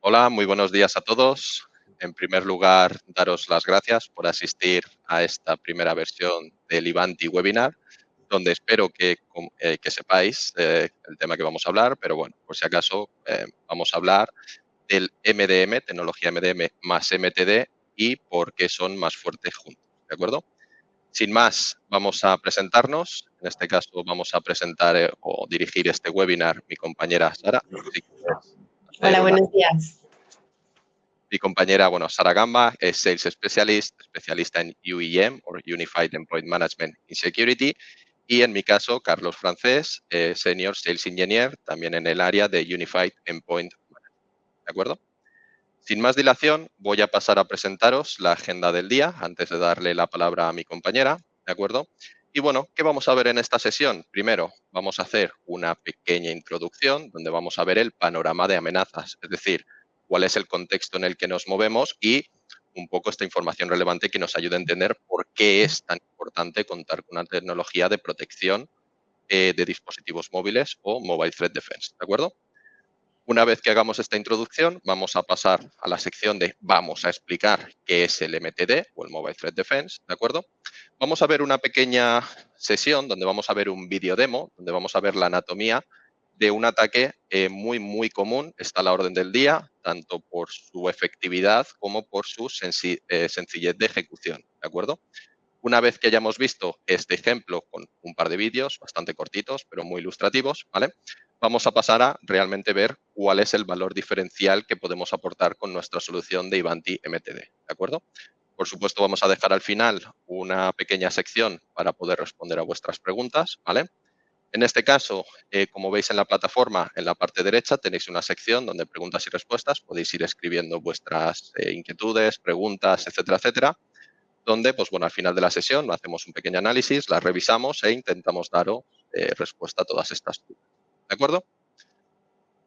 Hola, muy buenos días a todos. En primer lugar, daros las gracias por asistir a esta primera versión del Ivanti webinar, donde espero que sepáis el tema que vamos a hablar, pero bueno, por si acaso vamos a hablar del MDM, tecnología MDM más MTD y por qué son más fuertes juntos, ¿de acuerdo? Sin más, vamos a presentarnos. En este caso vamos a presentar o dirigir este webinar mi compañera Sara. Si quieres Hola, hacer una buenos días. Mi compañera, Sara Gamba, es Sales Specialist, especialista en UEM, o Unified Endpoint Management y Security. Y en mi caso, Carlos Francés, Senior Sales Engineer, también en el área de Unified Endpoint Management. ¿De acuerdo? Sin más dilación, voy a pasar a presentaros la agenda del día antes de darle la palabra a mi compañera. ¿De acuerdo? Y bueno, ¿qué vamos a ver en esta sesión? Primero, vamos a hacer una pequeña introducción donde vamos a ver el panorama de amenazas, es decir, cuál es el contexto en el que nos movemos y un poco esta información relevante que nos ayude a entender por qué es tan importante contar con una tecnología de protección de dispositivos móviles o Mobile Threat Defense. ¿De acuerdo? Una vez que hagamos esta introducción, vamos a pasar a la sección de vamos a explicar qué es el MTD o el Mobile Threat Defense, ¿de acuerdo? Vamos a ver una pequeña sesión donde vamos a ver un vídeo demo, donde vamos a ver la anatomía de un ataque muy común, está a la orden del día, tanto por su efectividad como por su sencillez de ejecución, ¿de acuerdo? Una vez que hayamos visto este ejemplo con un par de vídeos bastante cortitos, pero muy ilustrativos, ¿vale? Vamos a pasar a realmente ver cuál es el valor diferencial que podemos aportar con nuestra solución de Ivanti MTD, ¿de acuerdo? Por supuesto, vamos a dejar al final una pequeña sección para poder responder a vuestras preguntas, ¿vale? En este caso, como veis en la plataforma, en la parte derecha tenéis una sección donde preguntas y respuestas. Podéis ir escribiendo vuestras inquietudes, preguntas, etcétera, etcétera, donde, pues bueno, al final de la sesión hacemos un pequeño análisis, las revisamos e intentamos daros respuesta a todas estas dudas. ¿De acuerdo?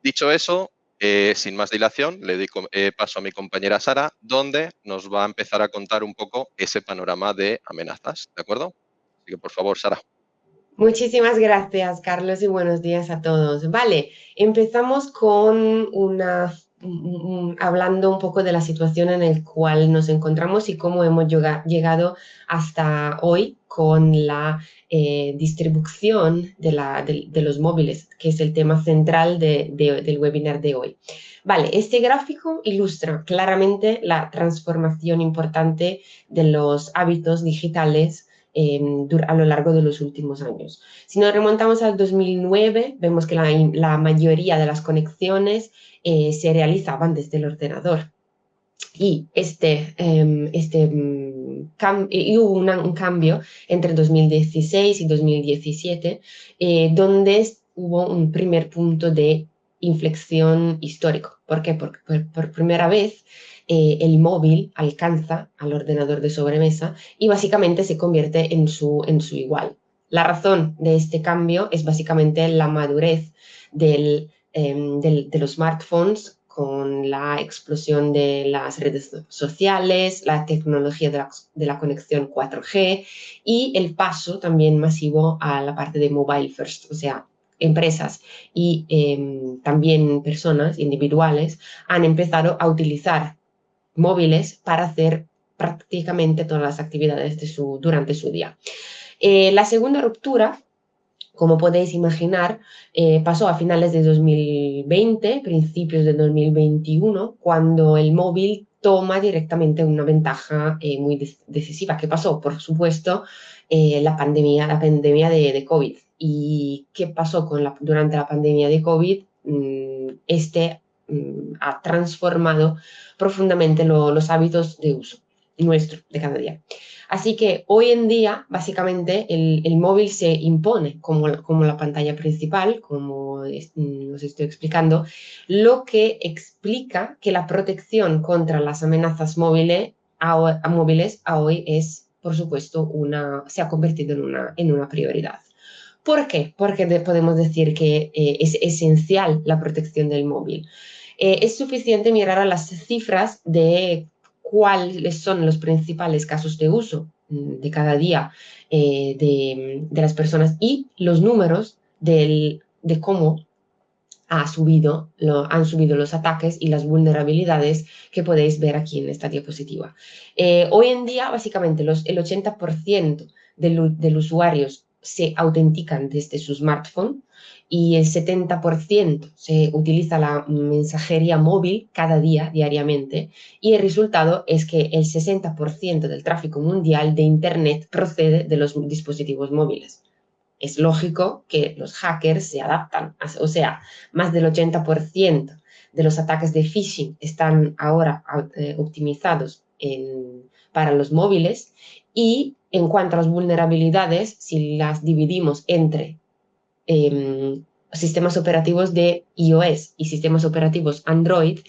Dicho eso, sin más dilación, le doy paso a mi compañera Sara, donde nos va a empezar a contar un poco ese panorama de amenazas. ¿De acuerdo? Así que, por favor, Sara. Muchísimas gracias, Carlos, y buenos días a todos. Vale, empezamos con hablando un poco de la situación en la cual nos encontramos y cómo hemos llegado hasta hoy con la distribución de los móviles, que es el tema central del webinar de hoy. Vale, este gráfico ilustra claramente la transformación importante de los hábitos digitales a lo largo de los últimos años. Si nos remontamos al 2009, vemos que la mayoría de las conexiones se realizaban desde el ordenador. Y hubo un cambio entre 2016 y 2017, donde hubo un primer punto de inflexión histórico. ¿Por qué? Porque por primera vez el móvil alcanza al ordenador de sobremesa y básicamente se convierte en su igual. La razón de este cambio es básicamente la madurez de los smartphones con la explosión de las redes sociales, la tecnología de la conexión 4G y el paso también masivo a la parte de mobile first, o sea, empresas y también personas individuales han empezado a utilizar móviles para hacer prácticamente todas las actividades durante su día. La segunda ruptura, como podéis imaginar, pasó a finales de 2020, principios de 2021, cuando el móvil toma directamente una ventaja muy decisiva. ¿Qué pasó? Por supuesto, la pandemia de COVID. ¿Y qué pasó durante la pandemia de COVID? Ha transformado profundamente los hábitos de uso nuestro de cada día. Así que hoy en día, básicamente, el móvil se impone como la pantalla principal, como os estoy explicando, lo que explica que la protección contra las amenazas móviles a hoy es, por supuesto, se ha convertido en una prioridad. ¿Por qué? Porque podemos decir que es esencial la protección del móvil. Es suficiente mirar a las cifras de cuáles son los principales casos de uso de cada día de las personas y los números de cómo han subido los ataques y las vulnerabilidades que podéis ver aquí en esta diapositiva. Hoy en día, básicamente, el 80% de los usuarios se autentican desde su smartphone y el 70% se utiliza la mensajería móvil cada día, diariamente, y el resultado es que el 60% del tráfico mundial de Internet procede de los dispositivos móviles. Es lógico que los hackers se adaptan, o sea, más del 80% de los ataques de phishing están ahora optimizados para los móviles, y en cuanto a las vulnerabilidades, si las dividimos entre sistemas operativos de iOS y sistemas operativos Android,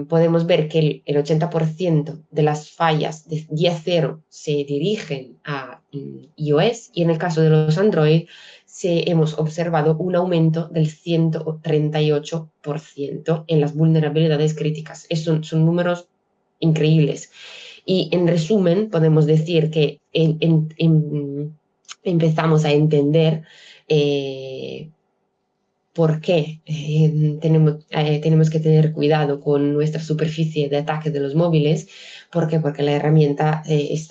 podemos ver que el 80% de las fallas de día cero se dirigen a iOS, y en el caso de los Android hemos observado un aumento del 138% en las vulnerabilidades críticas. Son números increíbles. Y en resumen, podemos decir que empezamos a entender por qué tenemos que tener cuidado con nuestra superficie de ataque de los móviles. ¿Por qué? Porque la herramienta es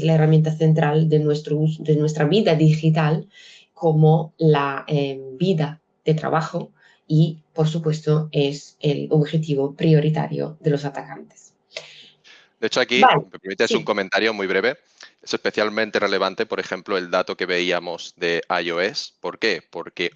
la herramienta central de nuestra vida digital, como la vida de trabajo, y, por supuesto, es el objetivo prioritario de los atacantes. De hecho, aquí, Vale, me permites un sí. comentario muy breve. Es especialmente relevante, por ejemplo, el dato que veíamos de iOS. ¿Por qué? Porque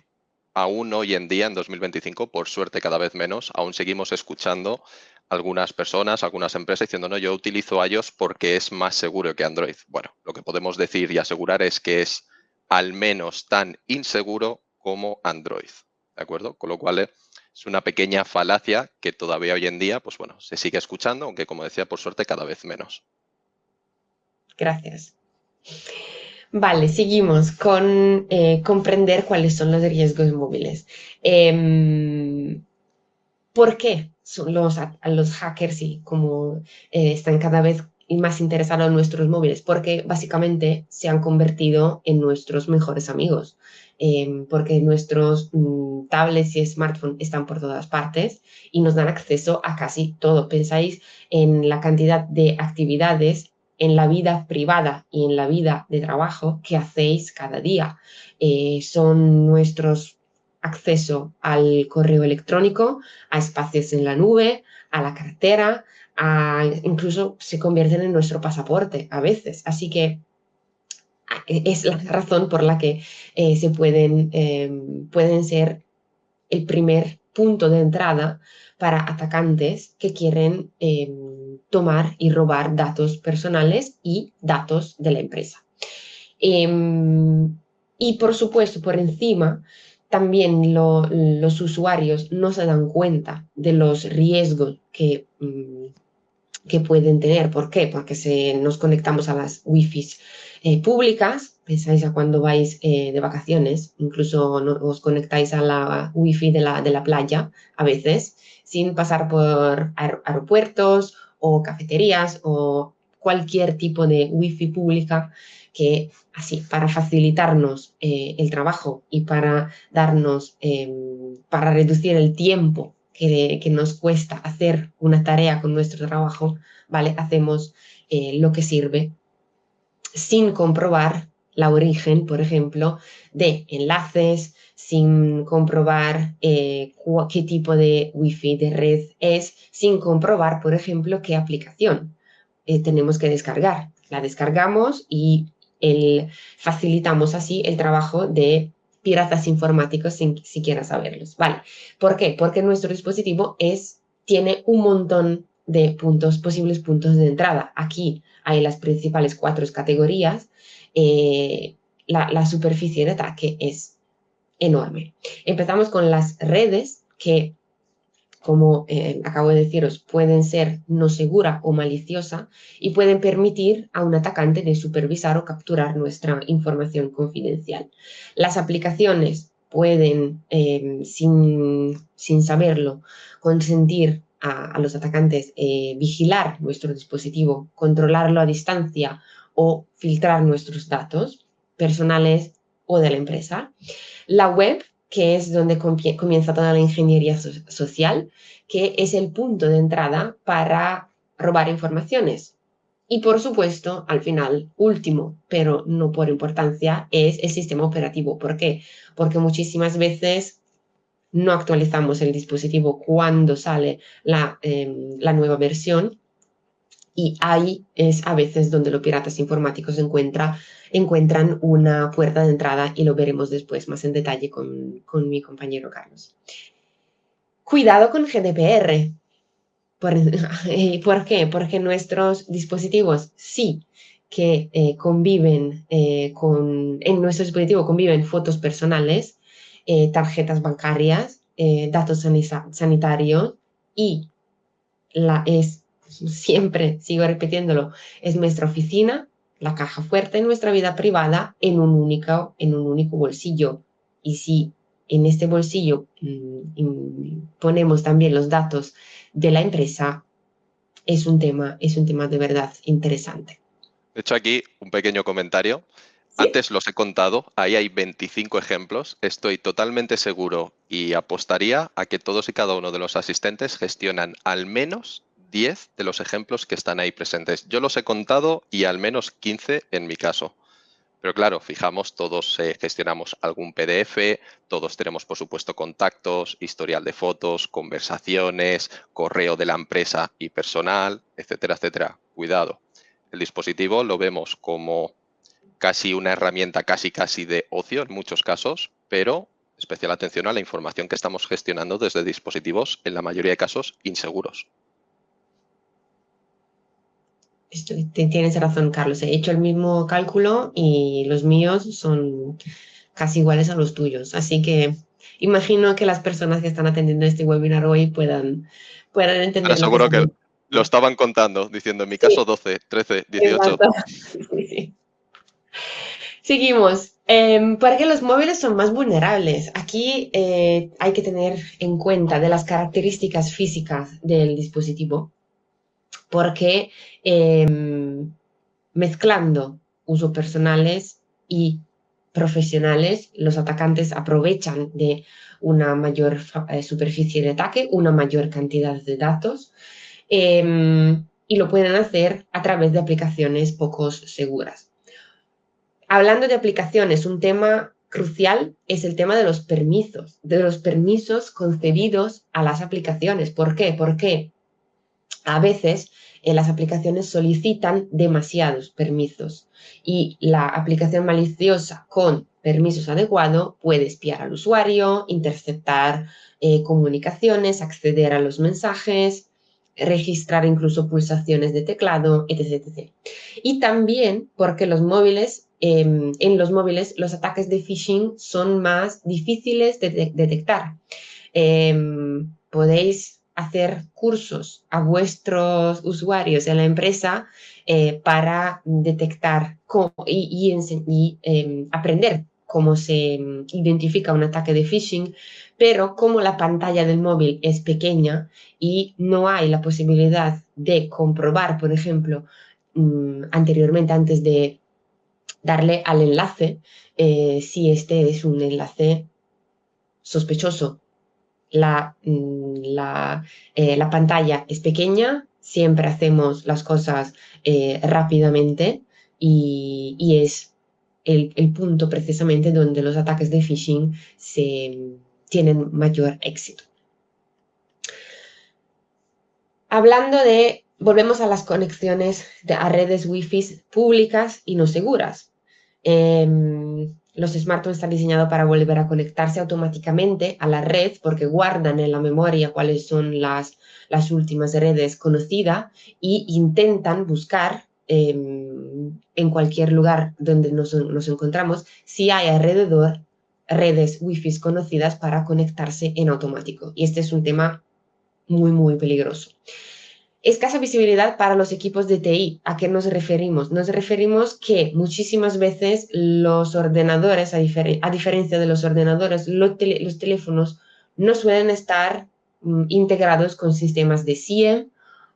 aún hoy en día, en 2025, por suerte cada vez menos, aún seguimos escuchando algunas personas, algunas empresas diciendo, no, yo utilizo iOS porque es más seguro que Android. Bueno, lo que podemos decir y asegurar es que es al menos tan inseguro como Android, ¿de acuerdo? Con lo cual, es una pequeña falacia que todavía hoy en día, pues bueno, se sigue escuchando, aunque como decía, por suerte cada vez menos. Gracias. Vale, seguimos con comprender cuáles son los riesgos móviles. ¿Por qué son los hackers y cómo están cada vez más interesados en nuestros móviles? Porque básicamente se han convertido en nuestros mejores amigos. Porque nuestros tablets y smartphones están por todas partes y nos dan acceso a casi todo. Pensáis en la cantidad de actividades en la vida privada y en la vida de trabajo que hacéis cada día. Son nuestros acceso al correo electrónico, a espacios en la nube, a la cartera, incluso se convierten en nuestro pasaporte a veces. Así que es la razón por la que pueden ser el primer punto de entrada para atacantes que quieren tomar y robar datos personales y datos de la empresa. Y por supuesto, por encima, también los usuarios no se dan cuenta de los riesgos que pueden tener. ¿Por qué? Porque nos conectamos a las Wi-Fi públicas. Pensáis a cuando vais de vacaciones, incluso os conectáis a la Wi-Fi de la playa a veces, sin pasar por aeropuertos o cafeterías o cualquier tipo de Wi-Fi pública, que así, para facilitarnos el trabajo y para para reducir el tiempo que nos cuesta hacer una tarea con nuestro trabajo, ¿vale? Hacemos lo que sirve sin comprobar la origen, por ejemplo, de enlaces, sin comprobar qué tipo de Wi-Fi de red es, sin comprobar, por ejemplo, qué aplicación tenemos que descargar. La descargamos y facilitamos así el trabajo de piratas informáticos sin siquiera saberlos. ¿Vale? ¿Por qué? Porque nuestro dispositivo tiene un montón de posibles puntos de entrada. Aquí hay las principales 4 categorías. La superficie de ataque es enorme. Empezamos con las redes, que, como acabo de deciros, pueden ser no segura o maliciosa y pueden permitir a un atacante de supervisar o capturar nuestra información confidencial. Las aplicaciones pueden, sin saberlo, consentir a los atacantes vigilar nuestro dispositivo, controlarlo a distancia o filtrar nuestros datos personales o de la empresa. La web que es donde comienza toda la ingeniería social, que es el punto de entrada para robar informaciones. Y por supuesto, al final, último, pero no por importancia, es el sistema operativo. ¿Por qué? Porque muchísimas veces no actualizamos el dispositivo cuando sale la nueva versión, y ahí es a veces donde los piratas informáticos encuentran una puerta de entrada, y lo veremos después más en detalle con mi compañero Carlos. Cuidado con GDPR. ¿Por qué? Porque nuestros dispositivos sí que conviven en nuestro dispositivo conviven fotos personales, tarjetas bancarias, datos sanitarios, y es siempre, sigo repitiéndolo, es nuestra oficina, la caja fuerte de nuestra vida privada en un único bolsillo. Y si en este bolsillo ponemos también los datos de la empresa, es un tema de verdad interesante. De hecho, aquí un pequeño comentario. ¿Sí? Antes los he contado, ahí hay 25 ejemplos. Estoy totalmente seguro y apostaría a que todos y cada uno de los asistentes gestionan al menos 10 de los ejemplos que están ahí presentes. Yo los he contado y al menos 15 en mi caso. Pero claro, fijamos, todos gestionamos algún PDF, todos tenemos, por supuesto, contactos, historial de fotos, conversaciones, correo de la empresa y personal, etcétera, etcétera. Cuidado. El dispositivo lo vemos como casi una herramienta casi de ocio en muchos casos, pero especial atención a la información que estamos gestionando desde dispositivos, en la mayoría de casos, inseguros. Tienes razón, Carlos. He hecho el mismo cálculo y los míos son casi iguales a los tuyos. Así que imagino que las personas que están atendiendo este webinar hoy puedan Ahora entender lo que seguro que estamos lo diciendo. estaban contando, diciendo en mi Sí, caso 12, 13, 18. exacto. Sí, sí. Seguimos. ¿Por qué los móviles son más vulnerables? Aquí hay que tener en cuenta de las características físicas del dispositivo, porque mezclando usos personales y profesionales, los atacantes aprovechan de una mayor superficie de ataque, una mayor cantidad de datos, y lo pueden hacer a través de aplicaciones poco seguras. Hablando de aplicaciones, un tema crucial es el tema de los permisos concedidos a las aplicaciones. ¿Por qué? Porque a veces las aplicaciones solicitan demasiados permisos, y la aplicación maliciosa con permisos adecuados puede espiar al usuario, interceptar comunicaciones, acceder a los mensajes, registrar incluso pulsaciones de teclado, etc. etc. Y también porque en los móviles los ataques de phishing son más difíciles de detectar. Podéis hacer cursos a vuestros usuarios en la empresa para detectar y aprender cómo se identifica un ataque de phishing, pero como la pantalla del móvil es pequeña y no hay la posibilidad de comprobar, por ejemplo, anteriormente, antes de darle al enlace, si este es un enlace sospechoso. La pantalla es pequeña, siempre hacemos las cosas rápidamente, y es el punto precisamente donde los ataques de phishing tienen mayor éxito. Volvemos a las conexiones a redes Wi-Fi públicas y no seguras. Los smartphones están diseñados para volver a conectarse automáticamente a la red, porque guardan en la memoria cuáles son las últimas redes conocidas, y intentan buscar en cualquier lugar donde nos encontramos si hay alrededor redes Wi-Fi conocidas para conectarse en automático. Y este es un tema muy, muy peligroso. Escasa visibilidad para los equipos de TI. ¿A qué nos referimos? Nos referimos que muchísimas veces los ordenadores, a diferencia de los ordenadores, los teléfonos no suelen estar integrados con sistemas de SIEM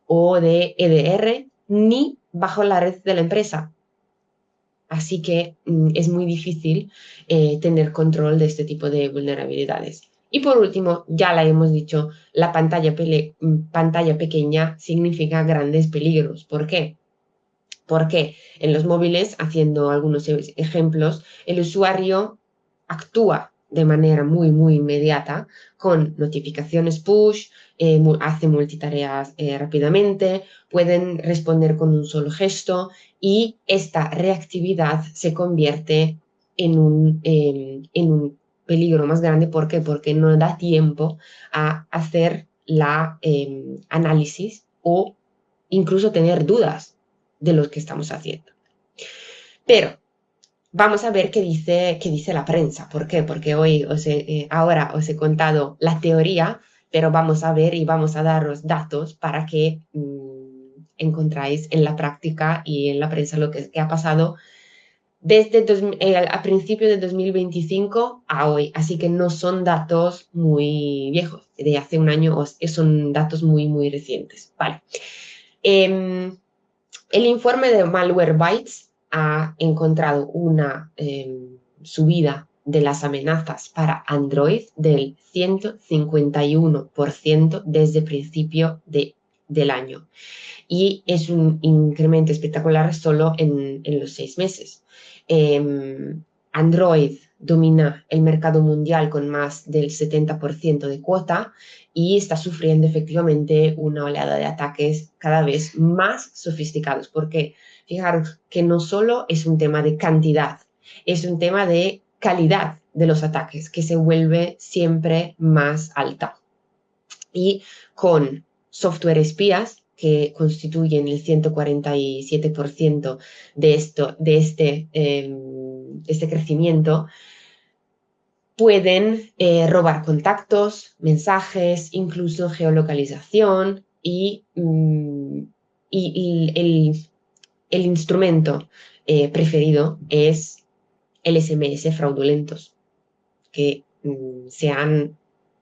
o de EDR, ni bajo la red de la empresa. Así que es muy difícil tener control de este tipo de vulnerabilidades. Y por último, ya la hemos dicho, la pantalla pequeña significa grandes peligros. ¿Por qué? Porque en los móviles, haciendo algunos ejemplos, el usuario actúa de manera muy inmediata con notificaciones push, hace multitareas rápidamente, pueden responder con un solo gesto y esta reactividad se convierte en un peligro más grande. ¿Por qué? Porque no da tiempo a hacer la análisis o incluso tener dudas de lo que estamos haciendo. Pero vamos a ver qué dice la prensa. ¿Por qué? Porque hoy ahora os he contado la teoría, pero vamos a ver y vamos a daros datos para que encontráis en la práctica y en la prensa lo que ha pasado desde a principios de 2025 a hoy. Así que no son datos muy viejos, de hace un año, son datos muy recientes. Vale. El informe de Malwarebytes ha encontrado una subida de las amenazas para Android del 151% desde principio del año. Y es un incremento espectacular solo en los 6 meses. Android domina el mercado mundial con más del 70% de cuota y está sufriendo efectivamente una oleada de ataques cada vez más sofisticados. Porque fijaros que no solo es un tema de cantidad, es un tema de calidad de los ataques que se vuelve siempre más alta. Y con software espías que constituyen el 147% de este crecimiento, pueden robar contactos, mensajes, incluso geolocalización y el instrumento preferido es el SMS fraudulentos, que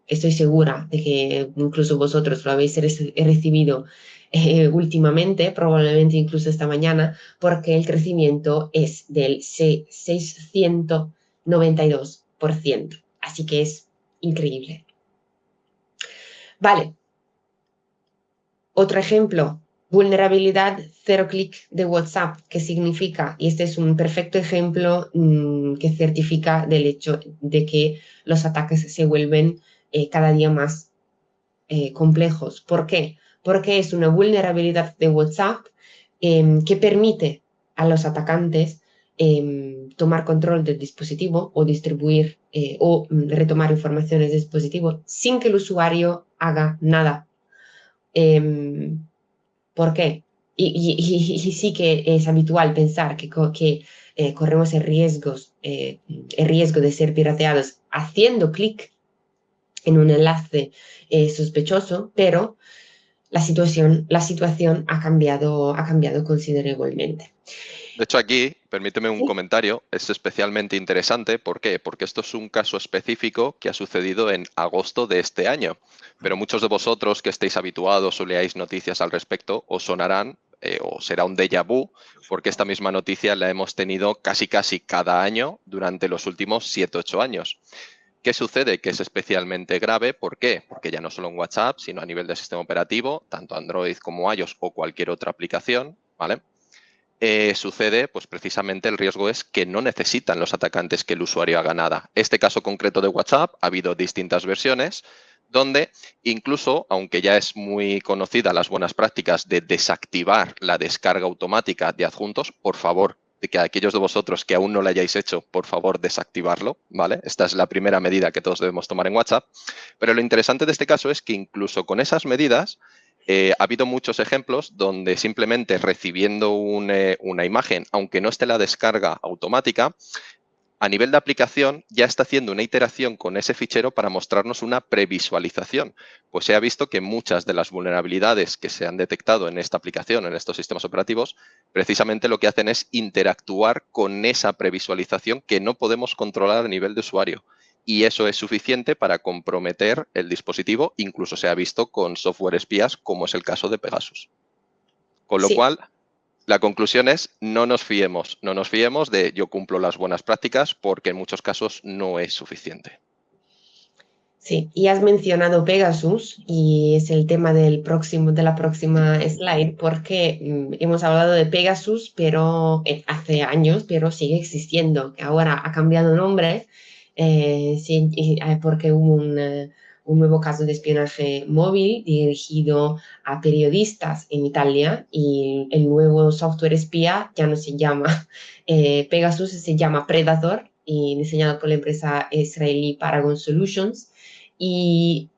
estoy segura de que incluso vosotros lo habéis recibido últimamente, probablemente incluso esta mañana, porque el crecimiento es del 692%. Así que es increíble. Vale. Otro ejemplo, vulnerabilidad cero clic de WhatsApp, que significa, y este es un perfecto ejemplo que certifica del hecho de que los ataques se vuelven cada día más complejos. ¿Por qué? Porque es una vulnerabilidad de WhatsApp que permite a los atacantes tomar control del dispositivo o distribuir o retomar informaciones del dispositivo sin que el usuario haga nada. ¿Por qué? Y sí que es habitual pensar que corremos el riesgo de ser pirateados haciendo clic en un enlace sospechoso, pero la situación ha cambiado considerablemente. De hecho, aquí, permíteme un ¿Sí? comentario, es especialmente interesante. ¿Por qué? Porque esto es un caso específico que ha sucedido en agosto de este año. Pero muchos de vosotros que estéis habituados o leáis noticias al respecto, os sonarán o será un déjà vu, porque esta misma noticia la hemos tenido casi cada año durante los últimos 7-8 años. ¿Qué sucede? Que es especialmente grave. ¿Por qué? Porque ya no solo en WhatsApp, sino a nivel de sistema operativo, tanto Android como iOS o cualquier otra aplicación, ¿vale? Sucede, pues precisamente el riesgo es que no necesitan los atacantes que el usuario haga nada. Este caso concreto de WhatsApp ha habido distintas versiones donde incluso, aunque ya es muy conocida las buenas prácticas de desactivar la descarga automática de adjuntos, por favor, de que aquellos de vosotros que aún no lo hayáis hecho, por favor, desactivarlo, ¿vale? Esta es la primera medida que todos debemos tomar en WhatsApp. Pero lo interesante de este caso es que incluso con esas medidas ha habido muchos ejemplos donde simplemente recibiendo una imagen, aunque no esté la descarga automática, a nivel de aplicación ya está haciendo una iteración con ese fichero para mostrarnos una previsualización. Pues se ha visto que muchas de las vulnerabilidades que se han detectado en esta aplicación, en estos sistemas operativos, precisamente lo que hacen es interactuar con esa previsualización que no podemos controlar a nivel de usuario. Y eso es suficiente para comprometer el dispositivo, incluso se ha visto con software espías, como es el caso de Pegasus. Con lo Sí. cual, La conclusión es no nos fiemos de yo cumplo las buenas prácticas porque en muchos casos no es suficiente. Sí, y has mencionado Pegasus y es el tema de la próxima slide porque hemos hablado de Pegasus pero hace años, pero sigue existiendo. Ahora ha cambiado nombre sí, porque hubo un nuevo caso de espionaje móvil dirigido a periodistas en Italia y el nuevo software espía ya no se llama Pegasus, se llama Predator y diseñado por la empresa israelí Paragon Solutions y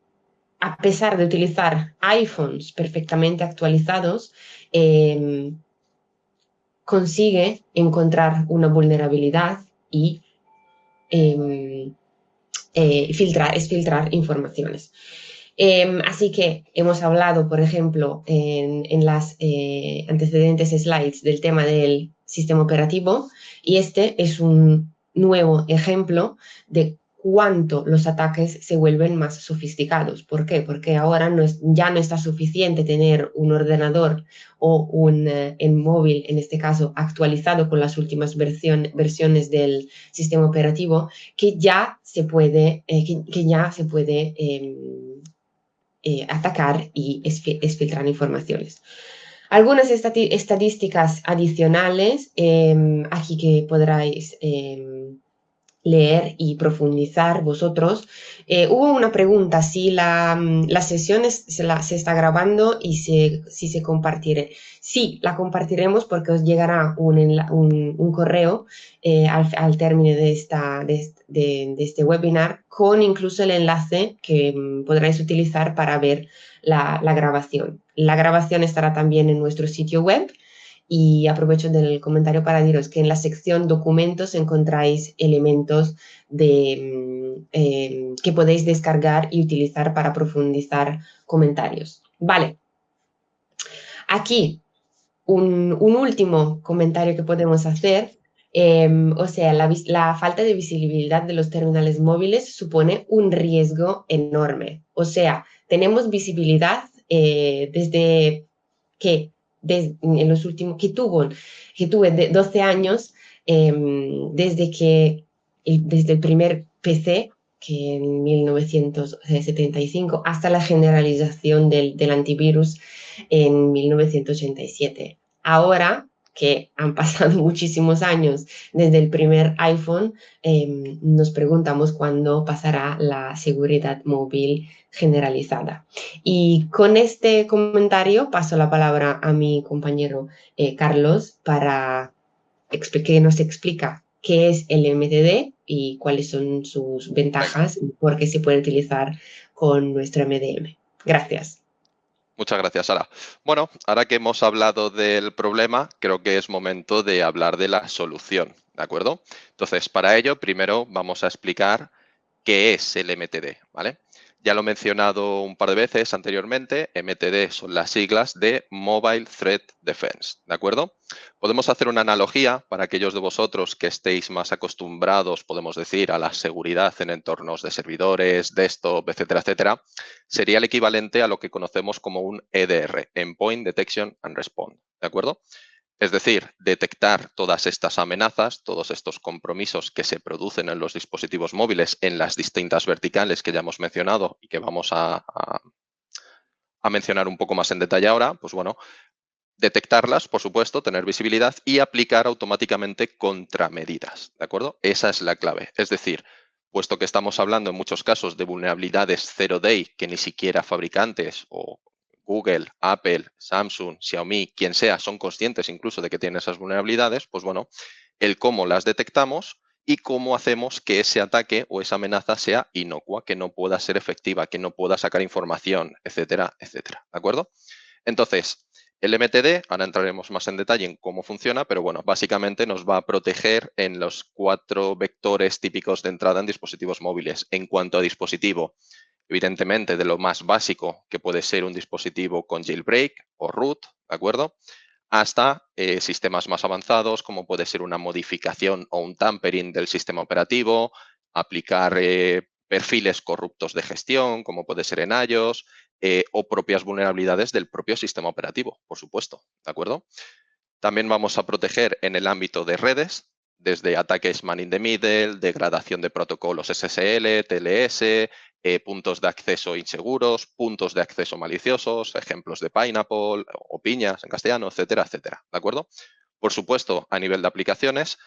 a pesar de utilizar iPhones perfectamente actualizados, consigue encontrar una vulnerabilidad y eh, filtrar informaciones. Así que hemos hablado, por ejemplo, en las antecedentes slides del tema del sistema operativo y este es un nuevo ejemplo de cuánto los ataques se vuelven más sofisticados. ¿Por qué? Porque ahora ya no está suficiente tener un ordenador o un móvil, en este caso, actualizado con las últimas versiones del sistema operativo, que ya se puede, atacar y exfiltrar informaciones. Algunas estadísticas adicionales aquí que podráis leer y profundizar vosotros. Hubo una pregunta, si la sesión se está grabando y si se compartirá. Sí, la compartiremos porque os llegará un correo al término de este webinar con incluso el enlace que podréis utilizar para ver la grabación. La grabación estará también en nuestro sitio web y aprovecho del comentario para diros que en la sección documentos encontráis elementos que podéis descargar y utilizar para profundizar comentarios. Vale, aquí un último comentario que podemos hacer. O sea, la falta de visibilidad de los terminales móviles supone un riesgo enorme. O sea, tenemos visibilidad desde que en los últimos que tuve de 12 años desde el primer PC que en 1975 hasta la generalización del antivirus en 1987. Ahora que han pasado muchísimos años desde el primer iPhone, nos preguntamos cuándo pasará la seguridad móvil generalizada. Y con este comentario paso la palabra a mi compañero Carlos para que nos explica qué es el MTD y cuáles son sus Venga, ventajas y por qué se puede utilizar con nuestro MDM. Gracias. muchas gracias, Sara. Bueno, ahora que hemos hablado del problema, creo que es momento de hablar de la solución, ¿de acuerdo? Entonces, para ello, primero vamos a explicar qué es el MTD, ¿vale? Ya lo he mencionado un par de veces anteriormente, MTD son las siglas de Mobile Threat Defense, ¿de acuerdo? Podemos hacer una analogía para aquellos de vosotros que estéis más acostumbrados, podemos decir, a la seguridad en entornos de servidores, desktop, etcétera, etcétera. Sería el equivalente a lo que conocemos como un EDR, Endpoint Detection and Response, ¿de acuerdo? Es decir, detectar todas estas amenazas, todos estos compromisos que se producen en los dispositivos móviles en las distintas verticales que ya hemos mencionado y que vamos a mencionar un poco más en detalle ahora, pues bueno, detectarlas, por supuesto, tener visibilidad y aplicar automáticamente contramedidas, ¿de acuerdo? Esa es la clave. Es decir, puesto que estamos hablando en muchos casos de vulnerabilidades zero day que ni siquiera fabricantes o Google, Apple, Samsung, Xiaomi, quien sea, son conscientes incluso de que tienen esas vulnerabilidades, pues bueno, el cómo las detectamos y cómo hacemos que ese ataque o esa amenaza sea inocua, que no pueda ser efectiva, que no pueda sacar información, etcétera, etcétera, ¿de acuerdo? Entonces, el MTD, ahora entraremos más en detalle en cómo funciona, pero bueno, básicamente nos va a proteger en los 4 vectores típicos de entrada en dispositivos móviles. En cuanto a dispositivo, evidentemente de lo más básico, que puede ser un dispositivo con jailbreak o root, ¿de acuerdo? Hasta sistemas más avanzados, como puede ser una modificación o un tampering del sistema operativo, aplicar perfiles corruptos de gestión, como puede ser en iOS, o propias vulnerabilidades del propio sistema operativo, por supuesto, ¿de acuerdo? También vamos a proteger en el ámbito de redes, desde ataques man in the middle, degradación de protocolos SSL, TLS, puntos de acceso inseguros, puntos de acceso maliciosos, ejemplos de Pineapple o piñas en castellano, etcétera, etcétera. ¿De acuerdo? Por supuesto, a nivel de aplicaciones,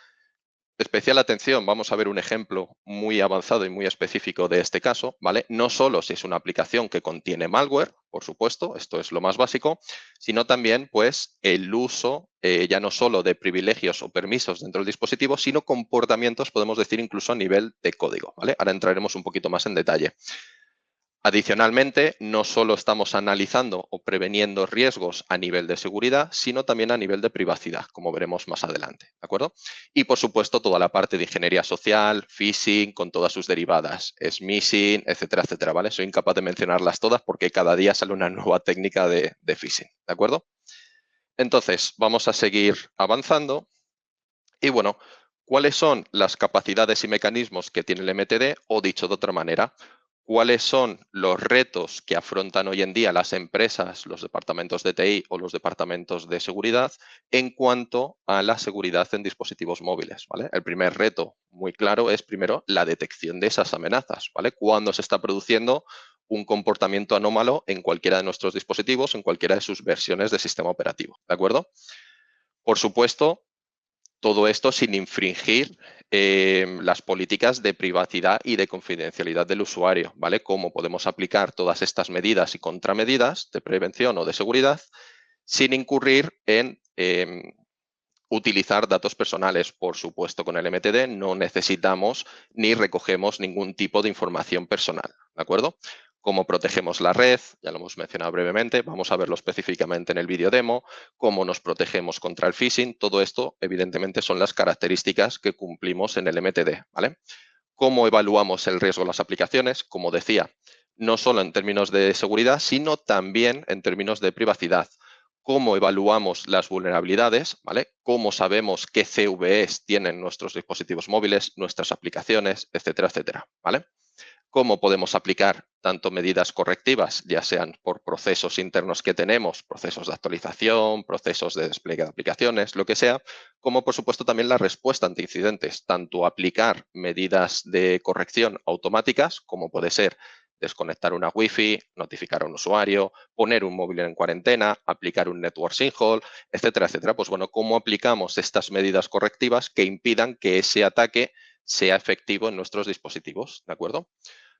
especial atención, vamos a ver un ejemplo muy avanzado y muy específico de este caso, ¿vale? No solo si es una aplicación que contiene malware, por supuesto, esto es lo más básico, sino también, pues, el uso ya no solo de privilegios o permisos dentro del dispositivo, sino comportamientos, podemos decir, incluso a nivel de código, ¿vale? Ahora entraremos un poquito más en detalle. Adicionalmente, no solo estamos analizando o preveniendo riesgos a nivel de seguridad, sino también a nivel de privacidad, como veremos más adelante, ¿de acuerdo? Y, por supuesto, toda la parte de ingeniería social, phishing, con todas sus derivadas, smishing, etcétera, etcétera, ¿vale? Soy incapaz de mencionarlas todas porque cada día sale una nueva técnica de phishing, ¿de acuerdo? Entonces, vamos a seguir avanzando. Y bueno, ¿cuáles son las capacidades y mecanismos que tiene el MTD? O dicho de otra manera, ¿cuáles son los retos que afrontan hoy en día las empresas, los departamentos de TI o los departamentos de seguridad en cuanto a la seguridad en dispositivos móviles? ¿Vale? El primer reto muy claro es primero la detección de esas amenazas, ¿vale? Cuando se está produciendo un comportamiento anómalo en cualquiera de nuestros dispositivos, en cualquiera de sus versiones de sistema operativo, ¿de acuerdo? Por supuesto, todo esto sin infringir las políticas de privacidad y de confidencialidad del usuario, ¿vale? Cómo podemos aplicar todas estas medidas y contramedidas de prevención o de seguridad sin incurrir en utilizar datos personales. Por supuesto, con el MTD no necesitamos ni recogemos ningún tipo de información personal, ¿de acuerdo? Cómo protegemos la red, ya lo hemos mencionado brevemente, vamos a verlo específicamente en el vídeo demo, cómo nos protegemos contra el phishing, todo esto evidentemente son las características que cumplimos en el MTD, ¿vale? Cómo evaluamos el riesgo de las aplicaciones, como decía, no solo en términos de seguridad, sino también en términos de privacidad. Cómo evaluamos las vulnerabilidades, ¿vale? Cómo sabemos qué CVEs tienen nuestros dispositivos móviles, nuestras aplicaciones, etcétera, etcétera, ¿vale? Cómo podemos aplicar tanto medidas correctivas, ya sean por procesos internos que tenemos, procesos de actualización, procesos de despliegue de aplicaciones, lo que sea, como por supuesto también la respuesta ante incidentes, tanto aplicar medidas de corrección automáticas, como puede ser desconectar una Wi-Fi, notificar a un usuario, poner un móvil en cuarentena, aplicar un network sinkhole, etcétera, etcétera. Pues bueno, cómo aplicamos estas medidas correctivas que impidan que ese ataque sea efectivo en nuestros dispositivos, ¿de acuerdo?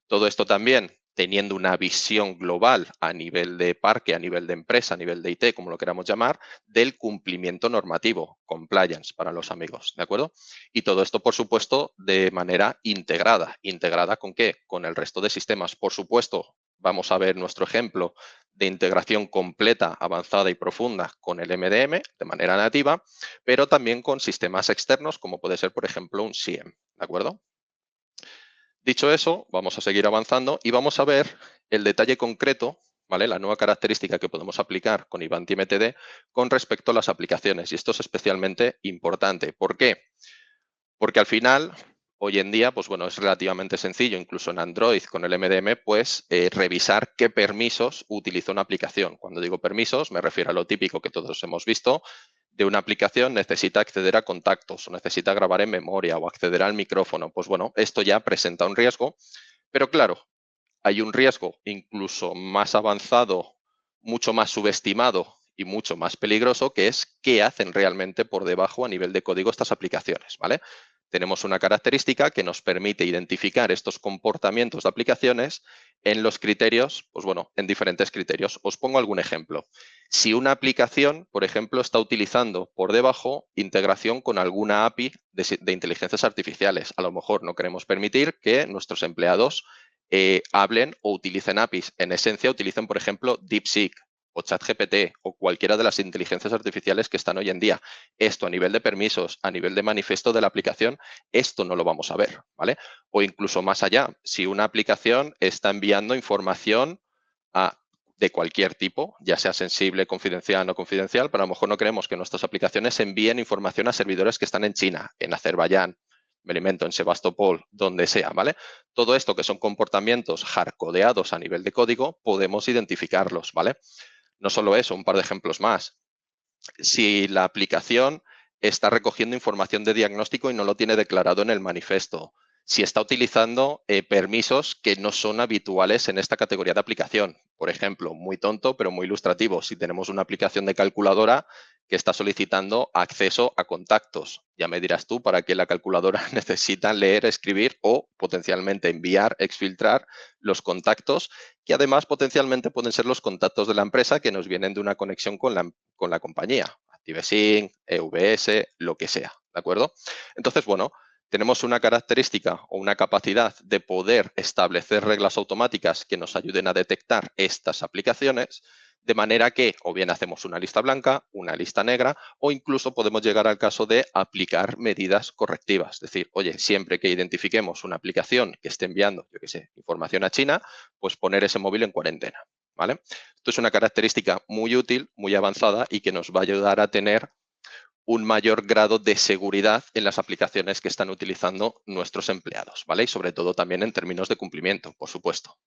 Todo esto también teniendo una visión global a nivel de parque, a nivel de empresa, a nivel de IT, como lo queramos llamar, del cumplimiento normativo, compliance para los amigos, ¿de acuerdo? Y todo esto, por supuesto, de manera integrada. ¿Integrada con qué? Con el resto de sistemas. Por supuesto, vamos a ver nuestro ejemplo de integración completa, avanzada y profunda con el MDM de manera nativa, pero también con sistemas externos, como puede ser, por ejemplo, un SIEM, ¿de acuerdo? Dicho eso, vamos a seguir avanzando y vamos a ver el detalle concreto, ¿vale? La nueva característica que podemos aplicar con Ivanti MTD con respecto a las aplicaciones. Y esto es especialmente importante. ¿Por qué? Porque al final, hoy en día, pues bueno, es relativamente sencillo, incluso en Android con el MDM, pues revisar qué permisos utiliza una aplicación. Cuando digo permisos, me refiero a lo típico que todos hemos visto, de una aplicación necesita acceder a contactos o necesita grabar en memoria o acceder al micrófono. Pues bueno, esto ya presenta un riesgo, pero claro, hay un riesgo incluso más avanzado, mucho más subestimado y mucho más peligroso, que es qué hacen realmente por debajo a nivel de código estas aplicaciones, ¿vale? Tenemos una característica que nos permite identificar estos comportamientos de aplicaciones en los criterios, pues bueno, en diferentes criterios. Os pongo algún ejemplo. Si una aplicación, por ejemplo, está utilizando por debajo integración con alguna API de inteligencias artificiales, a lo mejor no queremos permitir que nuestros empleados hablen o utilicen APIs. En esencia, utilicen, por ejemplo, DeepSeek o ChatGPT o cualquiera de las inteligencias artificiales que están hoy en día. Esto a nivel de permisos, a nivel de manifiesto de la aplicación, esto no lo vamos a ver, ¿vale? O incluso más allá, si una aplicación está enviando información de cualquier tipo, ya sea sensible, confidencial o no confidencial, pero a lo mejor no queremos que nuestras aplicaciones envíen información a servidores que están en China, en Azerbaiyán, me alimento en Sebastopol, donde sea, ¿vale? Todo esto que son comportamientos hardcodeados a nivel de código, podemos identificarlos, ¿vale? No solo eso, un par de ejemplos más. si la aplicación está recogiendo información de diagnóstico y no lo tiene declarado en el manifiesto, si está utilizando permisos que no son habituales en esta categoría de aplicación. Por ejemplo, muy tonto, pero muy ilustrativo, si tenemos una aplicación de calculadora que está solicitando acceso a contactos. Ya me dirás tú para qué la calculadora necesita leer, escribir o potencialmente enviar, exfiltrar los contactos, que además potencialmente pueden ser los contactos de la empresa que nos vienen de una conexión con la compañía. ActiveSync, EVS, lo que sea, ¿de acuerdo? Entonces, bueno, tenemos una característica o una capacidad de poder establecer reglas automáticas que nos ayuden a detectar estas aplicaciones, de manera que o bien hacemos una lista blanca, una lista negra, o incluso podemos llegar al caso de aplicar medidas correctivas. Es decir, oye, siempre que identifiquemos una aplicación que esté enviando, yo qué sé, información a China, pues poner ese móvil en cuarentena, ¿vale? Esto es una característica muy útil, muy avanzada y que nos va a ayudar a tener un mayor grado de seguridad en las aplicaciones que están utilizando nuestros empleados, ¿vale? Y sobre todo también en términos de cumplimiento, por supuesto.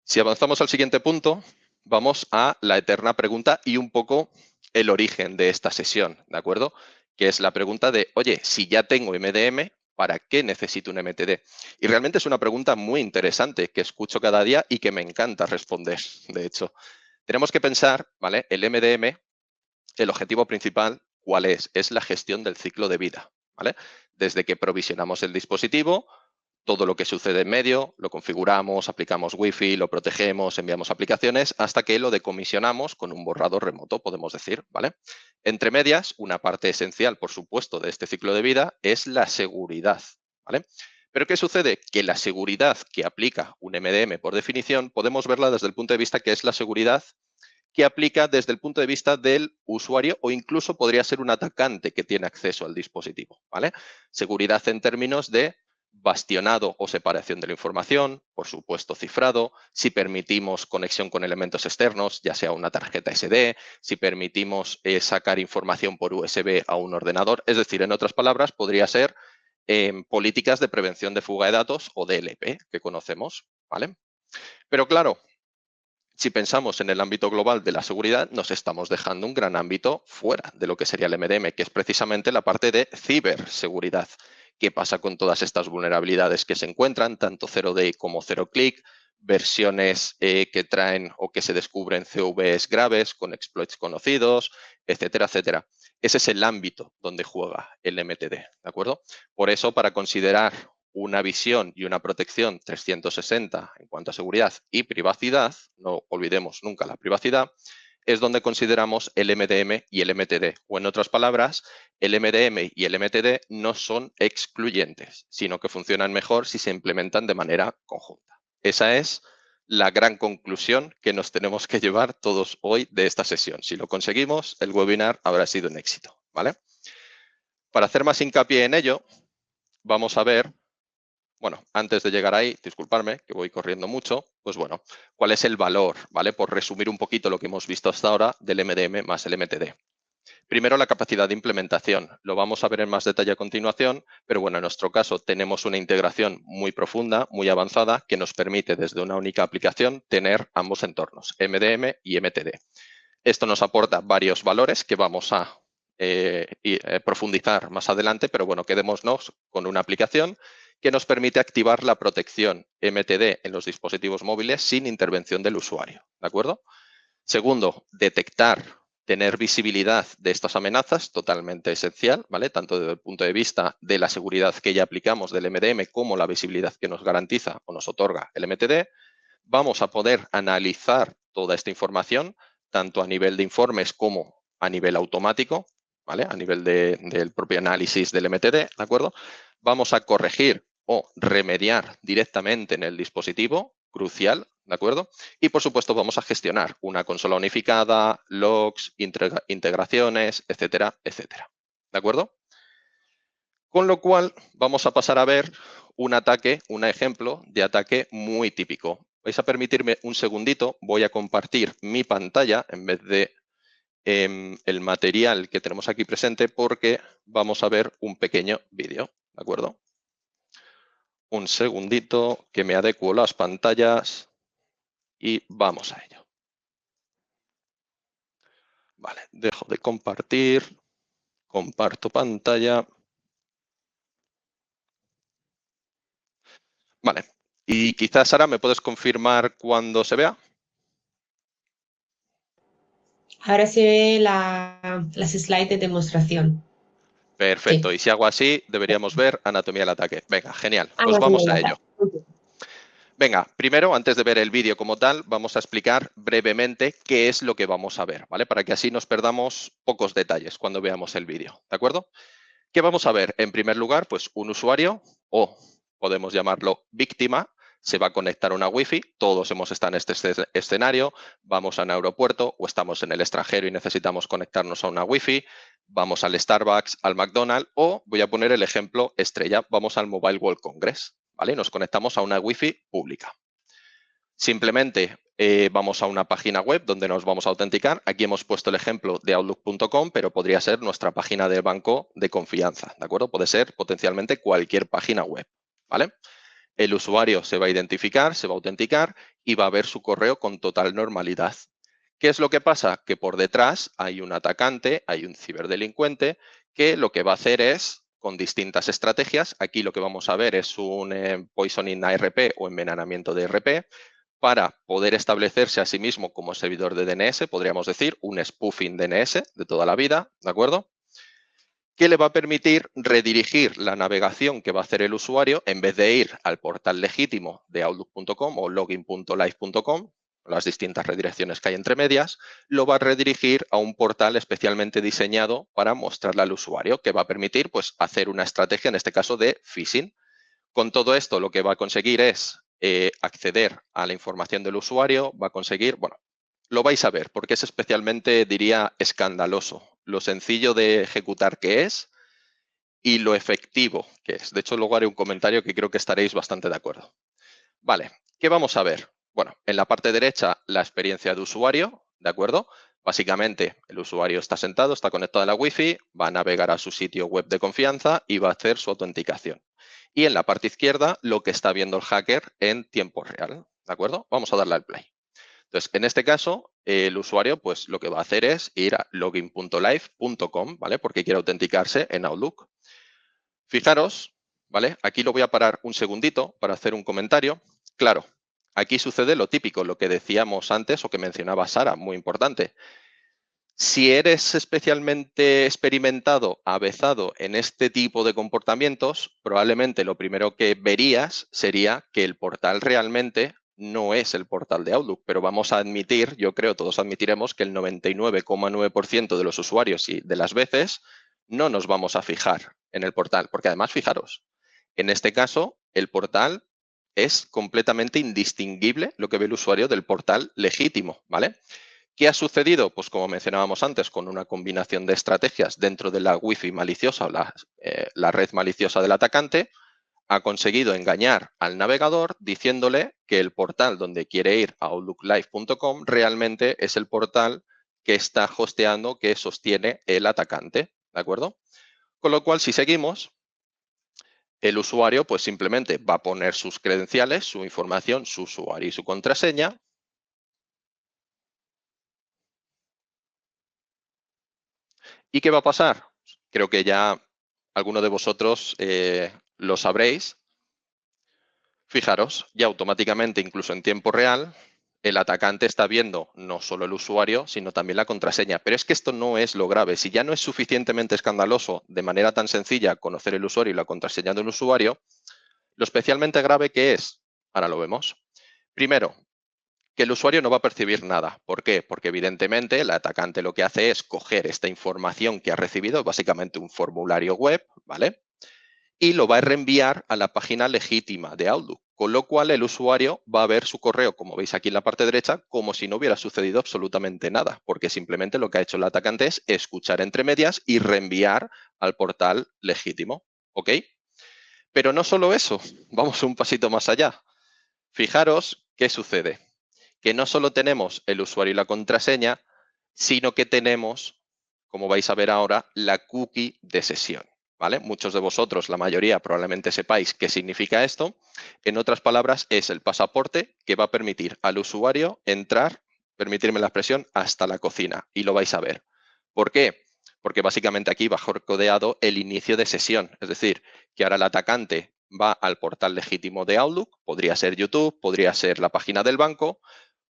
Si avanzamos al siguiente punto, vamos a la eterna pregunta y un poco el origen de esta sesión, ¿de acuerdo? Que es la pregunta de, oye, si ya tengo MDM, ¿para qué necesito un MTD? Y realmente es una pregunta muy interesante que escucho cada día y que me encanta responder, de hecho. Tenemos que pensar, ¿vale? El MDM, el objetivo principal, ¿cuál es? Es la gestión del ciclo de vida, ¿vale? Desde que provisionamos el dispositivo, todo lo que sucede en medio, lo configuramos, aplicamos Wi-Fi, lo protegemos, enviamos aplicaciones, hasta que lo decomisionamos con un borrador remoto, podemos decir, ¿vale? Entre medias, una parte esencial, por supuesto, de este ciclo de vida es la seguridad, ¿vale? Pero ¿qué sucede? Que la seguridad que aplica un MDM, por definición, podemos verla desde el punto de vista que es la seguridad que aplica desde el punto de vista del usuario o incluso podría ser un atacante que tiene acceso al dispositivo, ¿vale? Seguridad en términos de bastionado o separación de la información, por supuesto cifrado, si permitimos conexión con elementos externos, ya sea una tarjeta SD, si permitimos sacar información por USB a un ordenador, es decir, en otras palabras, podría ser políticas de prevención de fuga de datos o DLP que conocemos, ¿vale? Pero claro, si pensamos en el ámbito global de la seguridad, nos estamos dejando un gran ámbito fuera de lo que sería el MDM, que es precisamente la parte de ciberseguridad. ¿Qué pasa con todas estas vulnerabilidades que se encuentran, tanto 0D como 0-click, versiones que traen o que se descubren CVEs graves con exploits conocidos, etcétera, etcétera? Ese es el ámbito donde juega el MTD, ¿de acuerdo? Por eso, para considerar una visión y una protección 360 en cuanto a seguridad y privacidad, no olvidemos nunca la privacidad, es donde consideramos el MDM y el MTD. O en otras palabras, el MDM y el MTD no son excluyentes, sino que funcionan mejor si se implementan de manera conjunta. Esa es la gran conclusión que nos tenemos que llevar todos hoy de esta sesión. Si lo conseguimos, el webinar habrá sido un éxito, ¿vale? Para hacer más hincapié en ello, vamos a ver, bueno, antes de llegar ahí, disculparme que voy corriendo mucho, pues bueno, ¿cuál es el valor, ¿vale? Por resumir un poquito lo que hemos visto hasta ahora del MDM más el MTD. Primero, la capacidad de implementación. Lo vamos a ver en más detalle a continuación, pero bueno, en nuestro caso tenemos una integración muy profunda, muy avanzada, que nos permite desde una única aplicación tener ambos entornos, MDM y MTD. Esto nos aporta varios valores que vamos a profundizar más adelante, pero bueno, quedémonos con una aplicación que nos permite activar la protección MTD en los dispositivos móviles sin intervención del usuario, ¿de acuerdo? Segundo, detectar, tener visibilidad de estas amenazas, totalmente esencial, ¿vale? Tanto desde el punto de vista de la seguridad que ya aplicamos del MDM como la visibilidad que nos garantiza o nos otorga el MTD. Vamos a poder analizar toda esta información, tanto a nivel de informes como a nivel automático, ¿vale? A nivel del propio análisis del MTD, ¿de acuerdo? Vamos a corregir o remediar directamente en el dispositivo, crucial, ¿de acuerdo? Y por supuesto vamos a gestionar una consola unificada, logs, integraciones, etcétera, etcétera. ¿De acuerdo? Con lo cual vamos a pasar a ver un ataque, un ejemplo de ataque muy típico. Vais a permitirme un segundito, voy a compartir mi pantalla en vez de el material que tenemos aquí presente porque vamos a ver un pequeño vídeo, ¿de acuerdo? Un segundito que me adecuo las pantallas y vamos a ello. Vale, dejo de compartir, comparto pantalla. Vale, y quizás, Sara, ¿me puedes confirmar cuando se vea? Ahora se ve las slides de demostración. Perfecto, Sí. y si hago así, deberíamos ver anatomía del ataque. Venga, genial, Ah, pues no, sí, vamos ya a está. ello. Venga, primero, antes de ver el vídeo como tal, vamos a explicar brevemente qué es lo que vamos a ver, ¿vale? Para que así nos perdamos pocos detalles cuando veamos el vídeo, ¿de acuerdo? ¿Qué vamos a ver? En primer lugar, pues un usuario, o podemos llamarlo víctima, se va a conectar a una Wi-Fi. Todos hemos estado en este escenario, vamos a un aeropuerto o estamos en el extranjero y necesitamos conectarnos a una Wi-Fi, vamos al Starbucks, al McDonald's, o voy a poner el ejemplo estrella, vamos al Mobile World Congress, ¿vale? Nos conectamos a una Wi-Fi pública. Simplemente vamos a una página web donde nos vamos a autenticar. Aquí hemos puesto el ejemplo de Outlook.com, pero podría ser nuestra página de banco de confianza, ¿de acuerdo? Puede ser potencialmente cualquier página web, ¿vale? El usuario se va a identificar, se va a autenticar y va a ver su correo con total normalidad. ¿Qué es lo que pasa? Que por detrás hay un atacante, hay un ciberdelincuente que lo que va a hacer es, con distintas estrategias, aquí lo que vamos a ver es un poisoning ARP o envenenamiento de RP, para poder establecerse a sí mismo como servidor de DNS, podríamos decir, un spoofing DNS de toda la vida, ¿de acuerdo? Que le va a permitir redirigir la navegación que va a hacer el usuario en vez de ir al portal legítimo de outlook.com o login.live.com, las distintas redirecciones que hay entre medias, lo va a redirigir a un portal especialmente diseñado para mostrarle al usuario, que va a permitir pues, hacer una estrategia, en este caso, de phishing. Con todo esto, lo que va a conseguir es acceder a la información del usuario, va a conseguir, bueno, lo vais a ver porque es especialmente, diría, escandaloso lo sencillo de ejecutar que es y lo efectivo que es. De hecho, luego haré un comentario que creo que estaréis bastante de acuerdo. Vale, ¿qué vamos a ver? Bueno, en la parte derecha, la experiencia de usuario, ¿de acuerdo? Básicamente, el usuario está sentado, está conectado a la Wi-Fi, va a navegar a su sitio web de confianza y va a hacer su autenticación. Y en la parte izquierda, lo que está viendo el hacker en tiempo real, ¿de acuerdo? Vamos a darle al play. Entonces, en este caso, el usuario, pues lo que va a hacer es ir a login.live.com, ¿vale? Porque quiere autenticarse en Outlook. Fijaros, ¿vale? Aquí lo voy a parar un segundito para hacer un comentario. Claro, aquí sucede lo típico, lo que decíamos antes o que mencionaba Sara, muy importante. Si eres especialmente experimentado, avezado en este tipo de comportamientos, probablemente lo primero que verías sería que el portal realmente no es el portal de Outlook, pero vamos a admitir, yo creo todos admitiremos que el 99,9% de los usuarios y de las veces no nos vamos a fijar en el portal, porque además, fijaros, en este caso el portal es completamente indistinguible lo que ve el usuario del portal legítimo, ¿vale? ¿Qué ha sucedido? Pues como mencionábamos antes, con una combinación de estrategias dentro de la Wi-Fi maliciosa o la red maliciosa del atacante, ha conseguido engañar al navegador diciéndole que el portal donde quiere ir, a outlooklive.com, realmente es el portal que está hosteando, que sostiene el atacante, ¿de acuerdo? Con lo cual, si seguimos, el usuario pues simplemente va a poner sus credenciales, su información, su usuario y su contraseña. ¿Y qué va a pasar? Creo que ya alguno de vosotros lo sabréis. Fijaros, ya automáticamente, incluso en tiempo real, el atacante está viendo no solo el usuario, sino también la contraseña. Pero es que esto no es lo grave. Si ya no es suficientemente escandaloso de manera tan sencilla conocer el usuario y la contraseña del usuario, lo especialmente grave que es, ahora lo vemos. Primero, que el usuario no va a percibir nada. ¿Por qué? Porque evidentemente el atacante lo que hace es coger esta información que ha recibido, básicamente un formulario web, ¿vale? Y lo va a reenviar a la página legítima de Outlook, con lo cual el usuario va a ver su correo, como veis aquí en la parte derecha, como si no hubiera sucedido absolutamente nada, porque simplemente lo que ha hecho el atacante es escuchar entre medias y reenviar al portal legítimo, ¿ok? Pero no solo eso, vamos un pasito más allá. Fijaros qué sucede, que no solo tenemos el usuario y la contraseña, sino que tenemos, como vais a ver ahora, la cookie de sesión. ¿Vale? Muchos de vosotros, la mayoría, probablemente sepáis qué significa esto. En otras palabras, es el pasaporte que va a permitir al usuario entrar, permitirme la expresión, hasta la cocina. Y lo vais a ver. ¿Por qué? Porque básicamente aquí va codeado el inicio de sesión. Es decir, que ahora el atacante va al portal legítimo de Outlook, podría ser YouTube, podría ser la página del banco,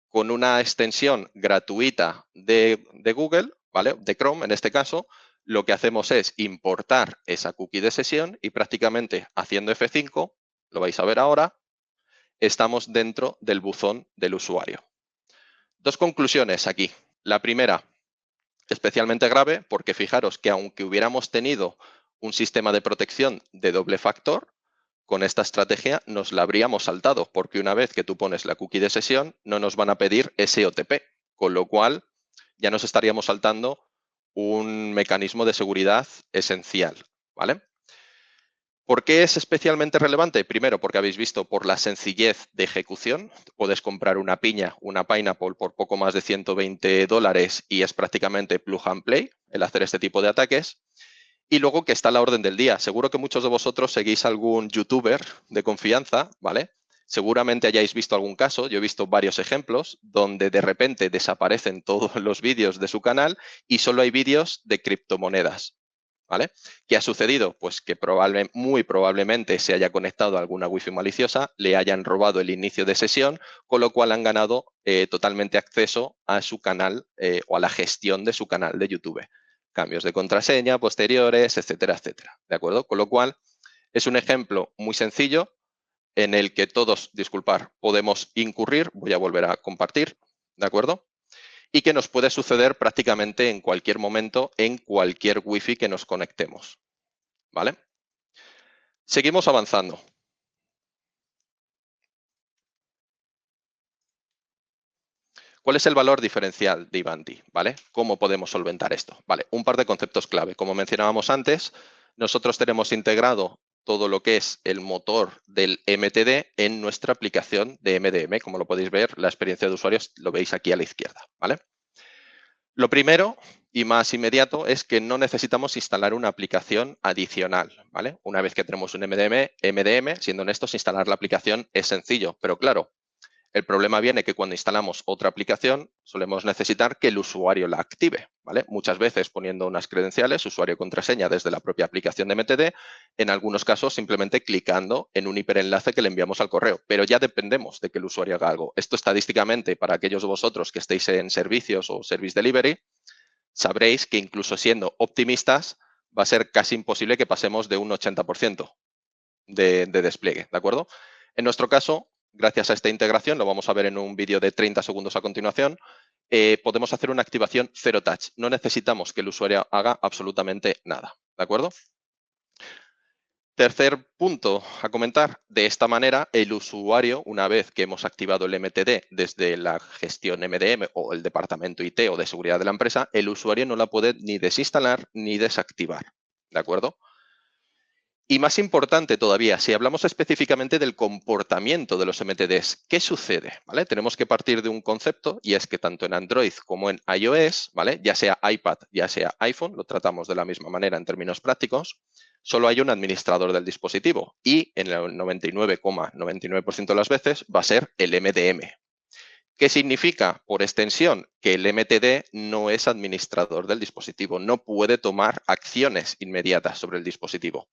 con una extensión gratuita de Google, ¿vale? De Chrome en este caso, lo que hacemos es importar esa cookie de sesión y prácticamente haciendo F5, lo vais a ver ahora, estamos dentro del buzón del usuario. Dos conclusiones aquí. La primera, especialmente grave, porque fijaros que aunque hubiéramos tenido un sistema de protección de doble factor, con esta estrategia nos la habríamos saltado, porque una vez que tú pones la cookie de sesión, no nos van a pedir ese OTP, con lo cual ya nos estaríamos saltando un mecanismo de seguridad esencial, ¿vale? ¿Por qué es especialmente relevante? Primero, porque habéis visto por la sencillez de ejecución. Puedes comprar una piña, una pineapple por poco más de $120 y es prácticamente plug and play el hacer este tipo de ataques. Y luego que está a la orden del día. Seguro que muchos de vosotros seguís algún youtuber de confianza, ¿vale? Seguramente hayáis visto algún caso, yo he visto varios ejemplos, donde de repente desaparecen todos los vídeos de su canal y solo hay vídeos de criptomonedas, ¿vale? ¿Qué ha sucedido? Pues que muy probablemente se haya conectado a alguna wifi maliciosa, le hayan robado el inicio de sesión, con lo cual han ganado totalmente acceso a su canal o a la gestión de su canal de YouTube. Cambios de contraseña posteriores, etcétera, etcétera. ¿De acuerdo? Con lo cual, es un ejemplo muy sencillo en el que todos, disculpar, podemos incurrir. Voy a volver a compartir, ¿de acuerdo? Y que nos puede suceder prácticamente en cualquier momento en cualquier wifi que nos conectemos, ¿vale? Seguimos avanzando. ¿Cuál es el valor diferencial de Ivanti? ¿Vale? ¿Cómo podemos solventar esto? Vale, un par de conceptos clave. Como mencionábamos antes, nosotros tenemos integrado todo lo que es el motor del MTD en nuestra aplicación de MDM. Como lo podéis ver, la experiencia de usuarios lo veis aquí a la izquierda, ¿vale? Lo primero y más inmediato es que no necesitamos instalar una aplicación adicional, ¿vale? Una vez que tenemos un MDM, siendo honestos, instalar la aplicación es sencillo, pero claro, el problema viene que cuando instalamos otra aplicación solemos necesitar que el usuario la active, ¿vale? Muchas veces poniendo unas credenciales, usuario y contraseña desde la propia aplicación de MTD, en algunos casos simplemente clicando en un hiperenlace que le enviamos al correo, pero ya dependemos de que el usuario haga algo. Esto estadísticamente, para aquellos de vosotros que estéis en servicios o service delivery, sabréis que incluso siendo optimistas va a ser casi imposible que pasemos de un 80% de despliegue, ¿de acuerdo? En nuestro caso, gracias a esta integración, lo vamos a ver en un vídeo de 30 segundos a continuación, podemos hacer una activación zero touch. No necesitamos que el usuario haga absolutamente nada, ¿de acuerdo? Tercer punto a comentar, de esta manera el usuario, una vez que hemos activado el MTD desde la gestión MDM o el departamento IT o de seguridad de la empresa, el usuario no la puede ni desinstalar ni desactivar, ¿de acuerdo? Y más importante todavía, si hablamos específicamente del comportamiento de los MTDs, ¿qué sucede? ¿Vale? Tenemos que partir de un concepto y es que tanto en Android como en iOS, ¿vale? Ya sea iPad, ya sea iPhone, lo tratamos de la misma manera en términos prácticos, solo hay un administrador del dispositivo y en el 99,99% de las veces va a ser el MDM. ¿Qué significa? Por extensión, que el MTD no es administrador del dispositivo, no puede tomar acciones inmediatas sobre el dispositivo.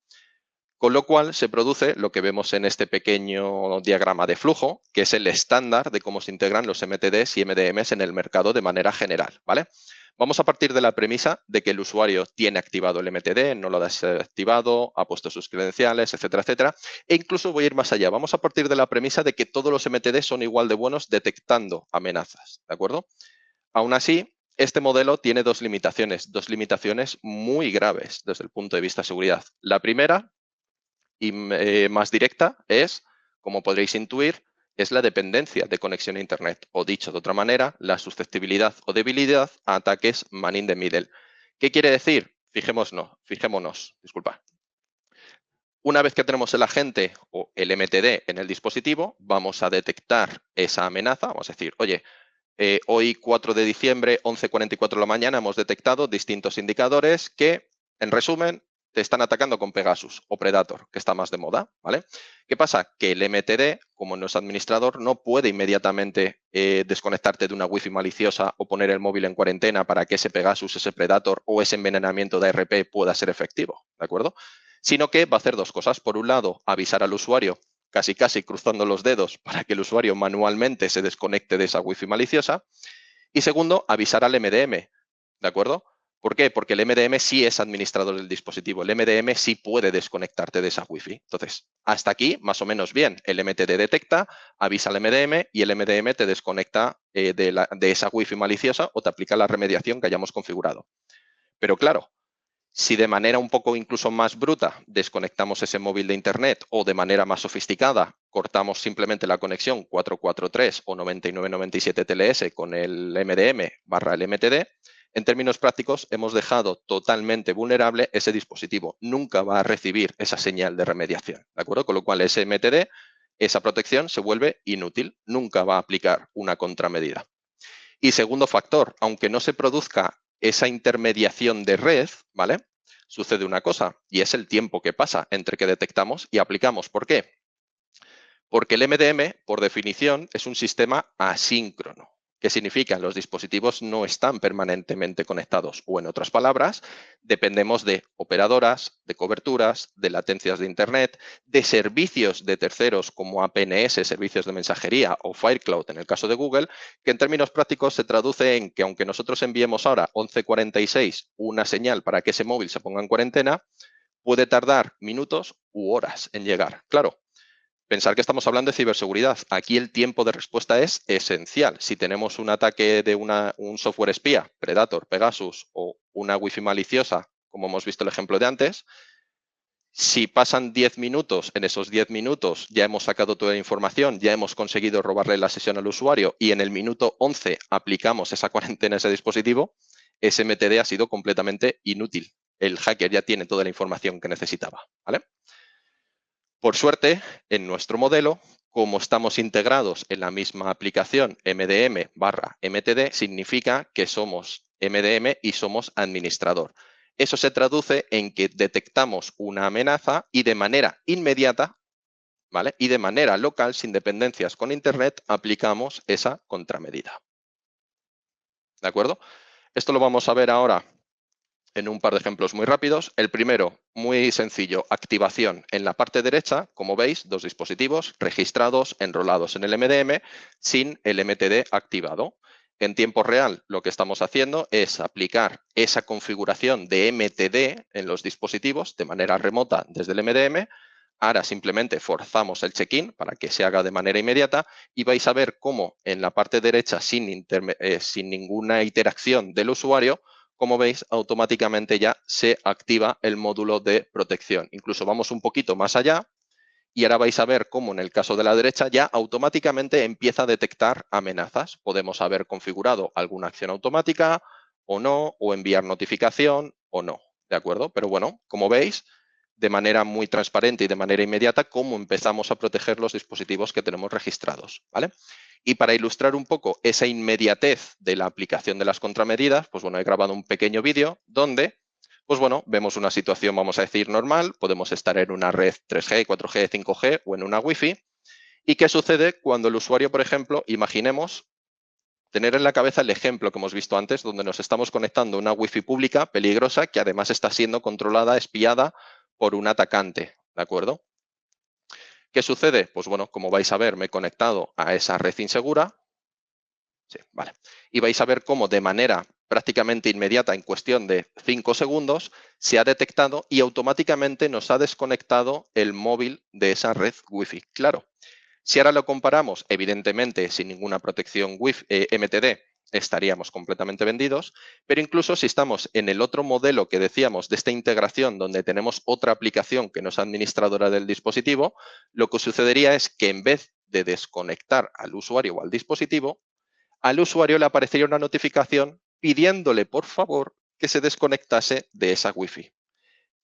Con lo cual se produce lo que vemos en este pequeño diagrama de flujo, que es el estándar de cómo se integran los MTDs y MDMs en el mercado de manera general, ¿vale? Vamos a partir de la premisa de que el usuario tiene activado el MTD, no lo ha desactivado, ha puesto sus credenciales, etcétera, etcétera. E incluso voy a ir más allá. Vamos a partir de la premisa de que todos los MTD son igual de buenos detectando amenazas, ¿de acuerdo? Aún así, este modelo tiene dos limitaciones muy graves desde el punto de vista de seguridad. La primera y más directa es, como podréis intuir, es la dependencia de conexión a Internet, o dicho de otra manera, la susceptibilidad o debilidad a ataques man in the middle. ¿Qué quiere decir? Fijémonos, disculpa. Una vez que tenemos el agente o el MTD en el dispositivo, vamos a detectar esa amenaza, vamos a decir, oye, hoy 4 de diciembre, 11:44 de la mañana, hemos detectado distintos indicadores que, en resumen, te están atacando con Pegasus o Predator, que está más de moda, ¿vale? ¿Qué pasa? Que el MTD, como no es administrador, no puede inmediatamente desconectarte de una Wi-Fi maliciosa o poner el móvil en cuarentena para que ese Pegasus, ese Predator o ese envenenamiento de ARP pueda ser efectivo, ¿de acuerdo? Sino que va a hacer dos cosas. Por un lado, avisar al usuario, casi cruzando los dedos para que el usuario manualmente se desconecte de esa Wi-Fi maliciosa. Y segundo, avisar al MDM, ¿de acuerdo? ¿Por qué? Porque el MDM sí es administrador del dispositivo. El MDM sí puede desconectarte de esa Wi-Fi. Entonces, hasta aquí, más o menos bien. El MTD detecta, avisa al MDM y el MDM te desconecta de esa Wi-Fi maliciosa o te aplica la remediación que hayamos configurado. Pero claro, si de manera un poco incluso más bruta desconectamos ese móvil de Internet o de manera más sofisticada cortamos simplemente la conexión 443 o 9997 TLS con el MDM barra el MTD, en términos prácticos hemos dejado totalmente vulnerable ese dispositivo. Nunca va a recibir esa señal de remediación, ¿de acuerdo? Con lo cual ese MTD, esa protección se vuelve inútil. Nunca va a aplicar una contramedida. Y segundo factor, aunque no se produzca esa intermediación de red, ¿vale? Sucede una cosa, y es el tiempo que pasa entre que detectamos y aplicamos. ¿Por qué? Porque el MDM, por definición, es un sistema asíncrono. ¿Qué significa? Los dispositivos no están permanentemente conectados, o en otras palabras, dependemos de operadoras, de coberturas, de latencias de Internet, de servicios de terceros como APNS, servicios de mensajería, o Firecloud en el caso de Google, que en términos prácticos se traduce en que aunque nosotros enviemos ahora 11:46 una señal para que ese móvil se ponga en cuarentena, puede tardar minutos u horas en llegar. Claro, pensar que estamos hablando de ciberseguridad. Aquí el tiempo de respuesta es esencial. Si tenemos un ataque de un software espía, Predator, Pegasus o una Wi-Fi maliciosa, como hemos visto el ejemplo de antes, si pasan 10 minutos, en esos 10 minutos ya hemos sacado toda la información, ya hemos conseguido robarle la sesión al usuario y en el minuto 11 aplicamos esa cuarentena a ese dispositivo, ese MTD ha sido completamente inútil. El hacker ya tiene toda la información que necesitaba, ¿vale? Por suerte, en nuestro modelo, como estamos integrados en la misma aplicación MDM barra MTD, significa que somos MDM y somos administrador. Eso se traduce en que detectamos una amenaza y de manera inmediata, ¿vale? Y de manera local, sin dependencias con Internet, aplicamos esa contramedida. ¿De acuerdo? Esto lo vamos a ver ahora en un par de ejemplos muy rápidos. El primero, muy sencillo, activación. En la parte derecha, como veis, dos dispositivos registrados, enrolados en el MDM, sin el MTD activado. En tiempo real, lo que estamos haciendo es aplicar esa configuración de MTD en los dispositivos de manera remota desde el MDM. Ahora simplemente forzamos el check-in para que se haga de manera inmediata y vais a ver cómo en la parte derecha, sin ninguna interacción del usuario, como veis, automáticamente ya se activa el módulo de protección. Incluso vamos un poquito más allá y ahora vais a ver cómo en el caso de la derecha ya automáticamente empieza a detectar amenazas. Podemos haber configurado alguna acción automática o no, o enviar notificación o no, ¿de acuerdo? Pero bueno, como veis, de manera muy transparente y de manera inmediata, cómo empezamos a proteger los dispositivos que tenemos registrados, ¿vale? Y para ilustrar un poco esa inmediatez de la aplicación de las contramedidas, pues bueno, he grabado un pequeño vídeo donde, pues bueno, vemos una situación, vamos a decir, normal. Podemos estar en una red 3G, 4G, 5G o en una Wi-Fi. ¿Y qué sucede cuando el usuario, por ejemplo, imaginemos tener en la cabeza el ejemplo que hemos visto antes, donde nos estamos conectando a una Wi-Fi pública peligrosa que además está siendo controlada, espiada por un atacante, ¿de acuerdo? ¿Qué sucede? Pues bueno, como vais a ver, me he conectado a esa red insegura. Sí, vale. Y vais a ver cómo de manera prácticamente inmediata, en cuestión de 5 segundos, se ha detectado y automáticamente nos ha desconectado el móvil de esa red Wi-Fi. Claro, si ahora lo comparamos, evidentemente sin ninguna protección Wi-Fi, MTD, estaríamos completamente vendidos, pero incluso si estamos en el otro modelo que decíamos de esta integración donde tenemos otra aplicación que no es administradora del dispositivo, lo que sucedería es que en vez de desconectar al usuario o al dispositivo, al usuario le aparecería una notificación pidiéndole por favor que se desconectase de esa Wi-Fi.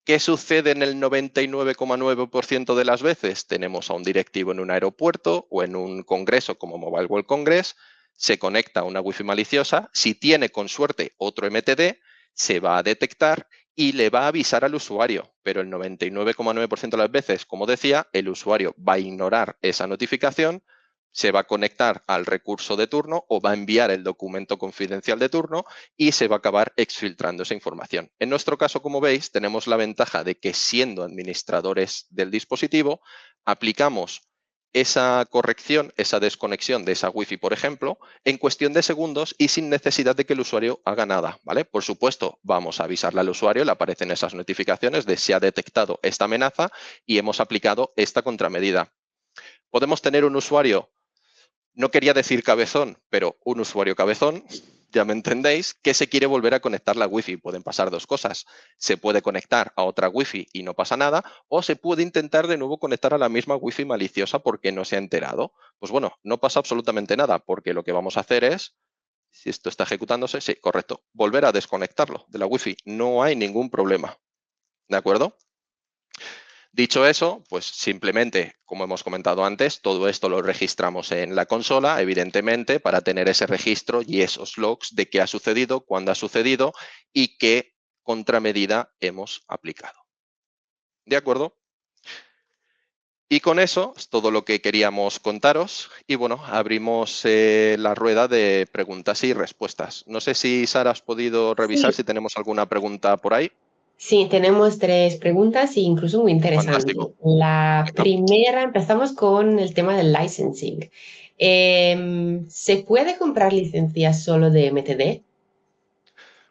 ¿Qué sucede en el 99,9% de las veces? Tenemos a un directivo en un aeropuerto o en un congreso como Mobile World Congress, se conecta a una Wi-Fi maliciosa, si tiene con suerte otro MTD, se va a detectar y le va a avisar al usuario, pero el 99,9% de las veces, como decía, el usuario va a ignorar esa notificación, se va a conectar al recurso de turno o va a enviar el documento confidencial de turno y se va a acabar exfiltrando esa información. En nuestro caso, como veis, tenemos la ventaja de que siendo administradores del dispositivo, aplicamos esa corrección, esa desconexión de esa Wi-Fi, por ejemplo, en cuestión de segundos y sin necesidad de que el usuario haga nada, ¿vale? Por supuesto, vamos a avisarle al usuario, le aparecen esas notificaciones de se ha detectado esta amenaza y hemos aplicado esta contramedida. Podemos tener un usuario, no quería decir cabezón, pero un usuario cabezón, ya me entendéis, que se quiere volver a conectar la Wi-Fi. Pueden pasar dos cosas. Se puede conectar a otra Wi-Fi y no pasa nada, o se puede intentar de nuevo conectar a la misma Wi-Fi maliciosa porque no se ha enterado. Pues bueno, no pasa absolutamente nada, porque lo que vamos a hacer es, si esto está ejecutándose, sí, correcto, volver a desconectarlo de la Wi-Fi. No hay ningún problema. ¿De acuerdo? Dicho eso, pues simplemente, como hemos comentado antes, todo esto lo registramos en la consola, evidentemente, para tener ese registro y esos logs de qué ha sucedido, cuándo ha sucedido y qué contramedida hemos aplicado. ¿De acuerdo? Y con eso es todo lo que queríamos contaros. Y bueno, abrimos la rueda de preguntas y respuestas. No sé si, Sara, has podido revisar Sí, si tenemos alguna pregunta por ahí. sí, tenemos tres preguntas e incluso muy interesantes. Fantástico. La Venga. primera, empezamos con el tema del licensing. ¿Se puede comprar licencias solo de MTD?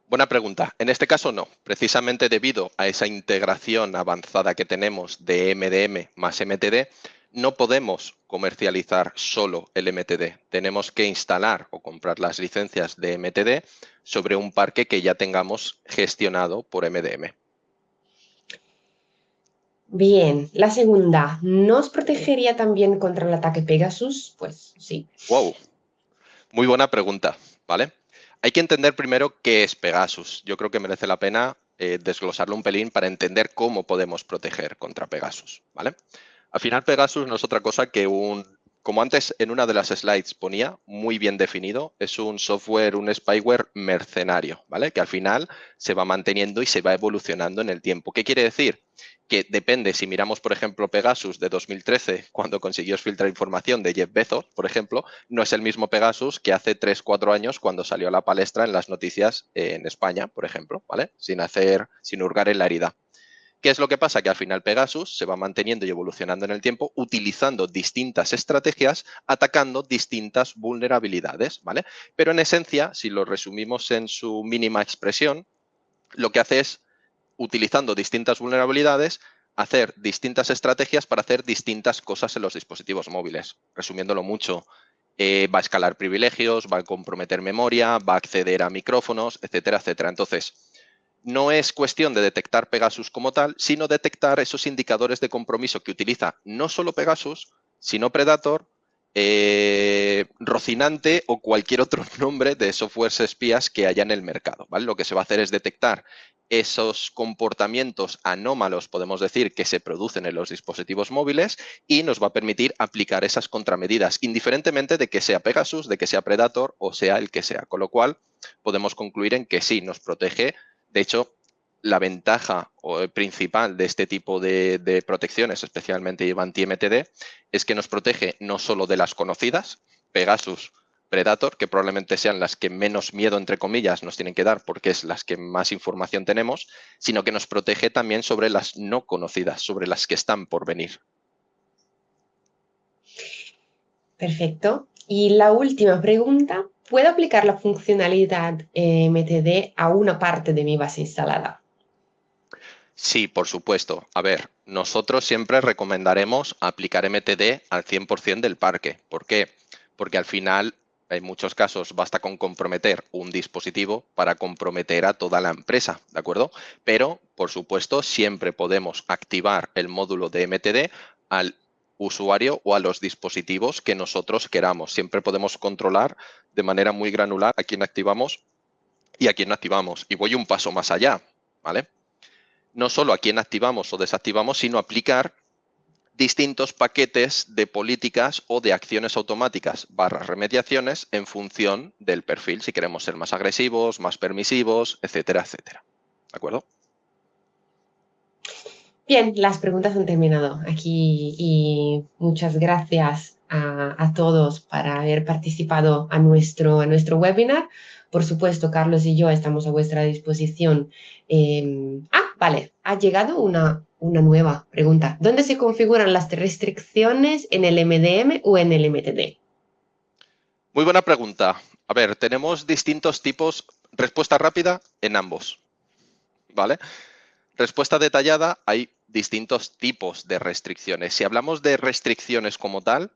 Buena pregunta. En este caso no, precisamente debido a esa integración avanzada que tenemos de MDM más MTD, no podemos comercializar solo el MTD. Tenemos que instalar o comprar las licencias de MTD sobre un parque que ya tengamos gestionado por MDM. Bien, la segunda, ¿nos protegería también contra el ataque Pegasus? Pues sí. Wow, muy buena pregunta, ¿vale? Hay que entender primero qué es Pegasus. Yo creo que merece la pena desglosarlo un pelín para entender cómo podemos proteger contra Pegasus, ¿vale? Al final, Pegasus no es otra cosa que como antes en una de las slides ponía, muy bien definido, es un software, un spyware mercenario, ¿vale? Que al final se va manteniendo y se va evolucionando en el tiempo. ¿Qué quiere decir? Que depende, si miramos, por ejemplo, Pegasus de 2013, cuando consiguió filtrar información de Jeff Bezos, por ejemplo, no es el mismo Pegasus que hace 3, 4 años cuando salió a la palestra en las noticias en España, por ejemplo, ¿vale? Sin hurgar en la herida. ¿Qué es lo que pasa? Que al final Pegasus se va manteniendo y evolucionando en el tiempo utilizando distintas estrategias, atacando distintas vulnerabilidades, ¿vale? Pero en esencia, si lo resumimos en su mínima expresión, lo que hace es, utilizando distintas vulnerabilidades, hacer distintas estrategias para hacer distintas cosas en los dispositivos móviles. Resumiéndolo mucho, va a escalar privilegios, va a comprometer memoria, va a acceder a micrófonos, etcétera, etcétera. Entonces, no es cuestión de detectar Pegasus como tal, sino detectar esos indicadores de compromiso que utiliza no solo Pegasus, sino Predator, Rocinante o cualquier otro nombre de softwares espías que haya en el mercado, ¿vale? Lo que se va a hacer es detectar esos comportamientos anómalos, podemos decir, que se producen en los dispositivos móviles y nos va a permitir aplicar esas contramedidas, indiferentemente de que sea Pegasus, de que sea Predator o sea el que sea. Con lo cual, podemos concluir en que sí, nos protege. De hecho, la ventaja principal de este tipo de protecciones, especialmente Ivanti MTD, es que nos protege no solo de las conocidas, Pegasus, Predator, que probablemente sean las que menos miedo, entre comillas, nos tienen que dar porque es las que más información tenemos, sino que nos protege también sobre las no conocidas, sobre las que están por venir. Perfecto. Y la última pregunta, ¿puedo aplicar la funcionalidad MTD a una parte de mi base instalada? Sí, por supuesto. A ver, nosotros siempre recomendaremos aplicar MTD al 100% del parque. ¿Por qué? Porque al final, en muchos casos, basta con comprometer un dispositivo para comprometer a toda la empresa, ¿de acuerdo? Pero, por supuesto, siempre podemos activar el módulo de MTD al usuario o a los dispositivos que nosotros queramos. Siempre podemos controlar de manera muy granular a quién activamos y a quién no activamos. Y voy un paso más allá, ¿vale? No solo a quién activamos o desactivamos, sino aplicar distintos paquetes de políticas o de acciones automáticas / remediaciones en función del perfil, si queremos ser más agresivos, más permisivos, etcétera, etcétera. ¿De acuerdo? Bien, las preguntas han terminado aquí y muchas gracias a todos por haber participado a nuestro webinar. Por supuesto, Carlos y yo estamos a vuestra disposición. Vale, ha llegado una nueva pregunta. ¿Dónde se configuran las restricciones en el MDM o en el MTD? Muy buena pregunta. A ver, tenemos distintos tipos. Respuesta rápida en ambos, ¿vale? Respuesta detallada, hay distintos tipos de restricciones. Si hablamos de restricciones como tal,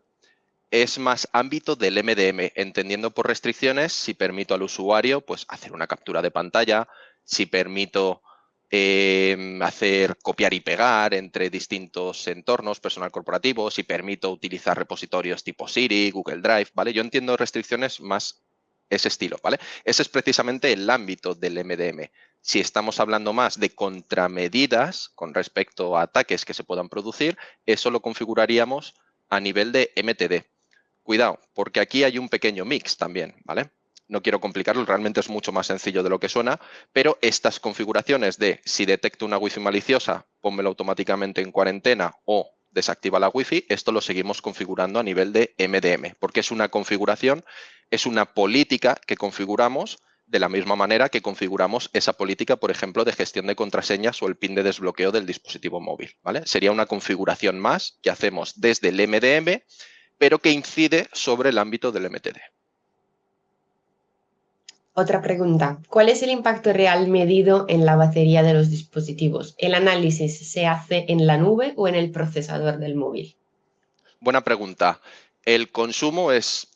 es más ámbito del MDM, entendiendo por restricciones si permito al usuario pues, hacer una captura de pantalla, si permito hacer copiar y pegar entre distintos entornos personal corporativo, si permito utilizar repositorios tipo Siri, Google Drive, ¿vale? Yo entiendo restricciones más ese estilo, ¿vale? Ese es precisamente el ámbito del MDM. Si estamos hablando más de contramedidas con respecto a ataques que se puedan producir, eso lo configuraríamos a nivel de MTD. Cuidado, porque aquí hay un pequeño mix también, ¿vale? No quiero complicarlo, realmente es mucho más sencillo de lo que suena, pero estas configuraciones de si detecto una Wi-Fi maliciosa, pónmelo automáticamente en cuarentena o desactiva la Wi-Fi, esto lo seguimos configurando a nivel de MDM, porque es una configuración, es una política que configuramos de la misma manera que configuramos esa política, por ejemplo, de gestión de contraseñas o el PIN de desbloqueo del dispositivo móvil, ¿vale? Sería una configuración más que hacemos desde el MDM, pero que incide sobre el ámbito del MTD. Otra pregunta. ¿Cuál es el impacto real medido en la batería de los dispositivos? ¿El análisis se hace en la nube o en el procesador del móvil? Buena pregunta. El consumo es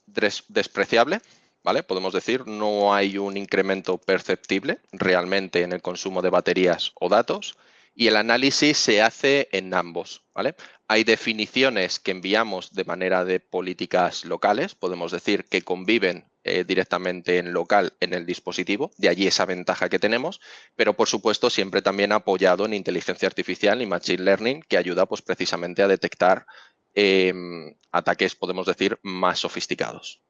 despreciable, ¿vale? Podemos decir, no hay un incremento perceptible realmente en el consumo de baterías o datos y el análisis se hace en ambos, ¿vale? Hay definiciones que enviamos de manera de políticas locales, podemos decir que conviven directamente en local en el dispositivo, de allí esa ventaja que tenemos, pero por supuesto siempre también apoyado en inteligencia artificial y machine learning que ayuda pues precisamente a detectar ataques, podemos decir, más sofisticados.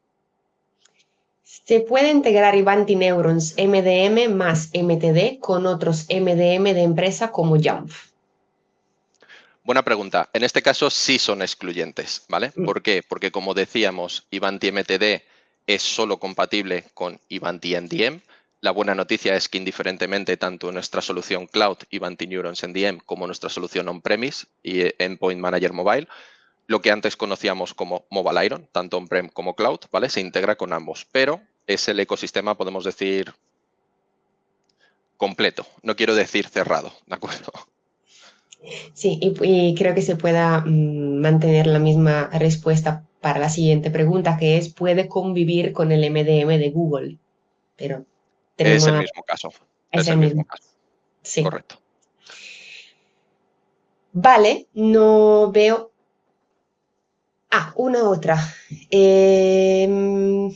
¿Se puede integrar Ivanti Neurons MDM más MTD con otros MDM de empresa como Jump? Buena pregunta. En este caso sí son excluyentes, ¿vale? Mm, ¿Por qué? Porque como decíamos, Ivanti MTD es solo compatible con Ivanti NDM. La buena noticia es que indiferentemente tanto nuestra solución Cloud Ivanti Neurons NDM como nuestra solución On-Premise y Endpoint Manager Mobile, lo que antes conocíamos como Mobile Iron, tanto On-Prem como Cloud, ¿vale? Se integra con ambos, pero es el ecosistema, podemos decir, completo. No quiero decir cerrado, ¿de acuerdo? Sí, y creo que se pueda mantener la misma respuesta para la siguiente pregunta, que es, ¿puede convivir con el MDM de Google? Pero Es el tenemos, mismo caso. es Es el el mismo mismo. caso. Sí. Correcto. Vale, no veo. Una otra. Em,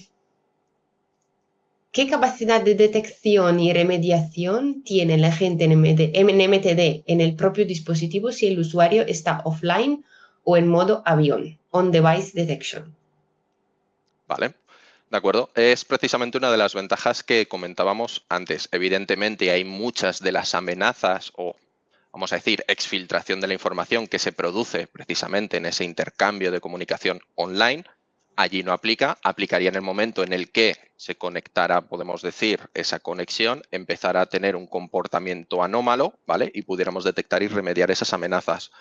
¿Qué capacidad de detección y remediación tiene la gente en MTD en el propio dispositivo si el usuario está offline o en modo avión? On-device detection. Vale. De acuerdo. Es precisamente una de las ventajas que comentábamos antes. Evidentemente hay muchas de las amenazas o, vamos a decir, exfiltración de la información que se produce precisamente en ese intercambio de comunicación online. Allí no aplica, aplicaría en el momento en el que se conectara, podemos decir, esa conexión, empezara a tener un comportamiento anómalo, ¿vale? Y pudiéramos detectar y remediar esas amenazas.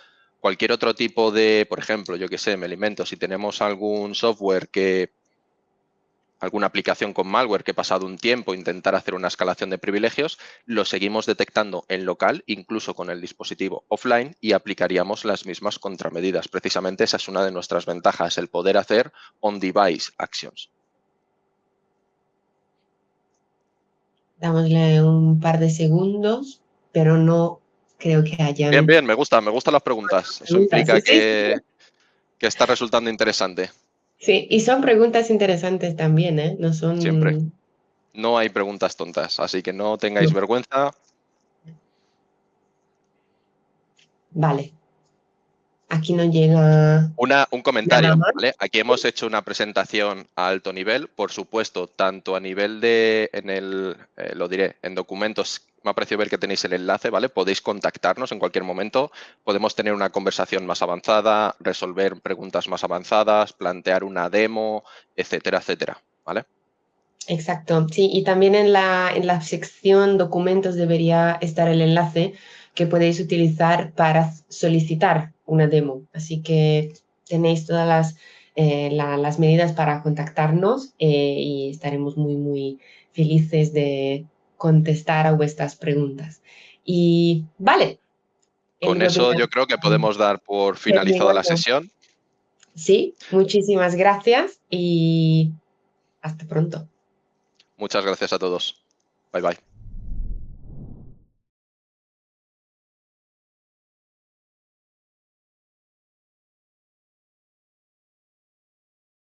Cualquier otro tipo de, por ejemplo, yo que sé, me alimento, si tenemos algún software alguna aplicación con malware que pasado un tiempo intentar hacer una escalación de privilegios, lo seguimos detectando en local, incluso con el dispositivo offline, y aplicaríamos las mismas contramedidas. Precisamente esa es una de nuestras ventajas, el poder hacer on-device actions. Dámosle un par de segundos, pero no creo que Bien, hayan bien, me gustan las preguntas. Eso preguntas. implica Sí, sí. que está resultando interesante. Sí, y son preguntas interesantes también, ¿eh? No Siempre. son... No hay preguntas tontas, así que no tengáis no. vergüenza. Vale. Aquí no llega Un nada comentario, más. ¿vale? Aquí hemos hecho una presentación a alto nivel, por supuesto, tanto a nivel de, lo diré, en documentos, me ha parecido ver que tenéis el enlace, ¿vale? Podéis contactarnos en cualquier momento, podemos tener una conversación más avanzada, resolver preguntas más avanzadas, plantear una demo, etcétera, etcétera, ¿vale? Exacto, sí, y también en la sección documentos debería estar el enlace que podéis utilizar para solicitar una demo. Así que tenéis todas las medidas para contactarnos y estaremos muy, muy felices de contestar a vuestras preguntas. Y vale, el Con eso webinar yo creo que podemos dar por finalizada la terminado. sesión. Sí, muchísimas gracias y hasta pronto. Muchas gracias a todos. Bye bye.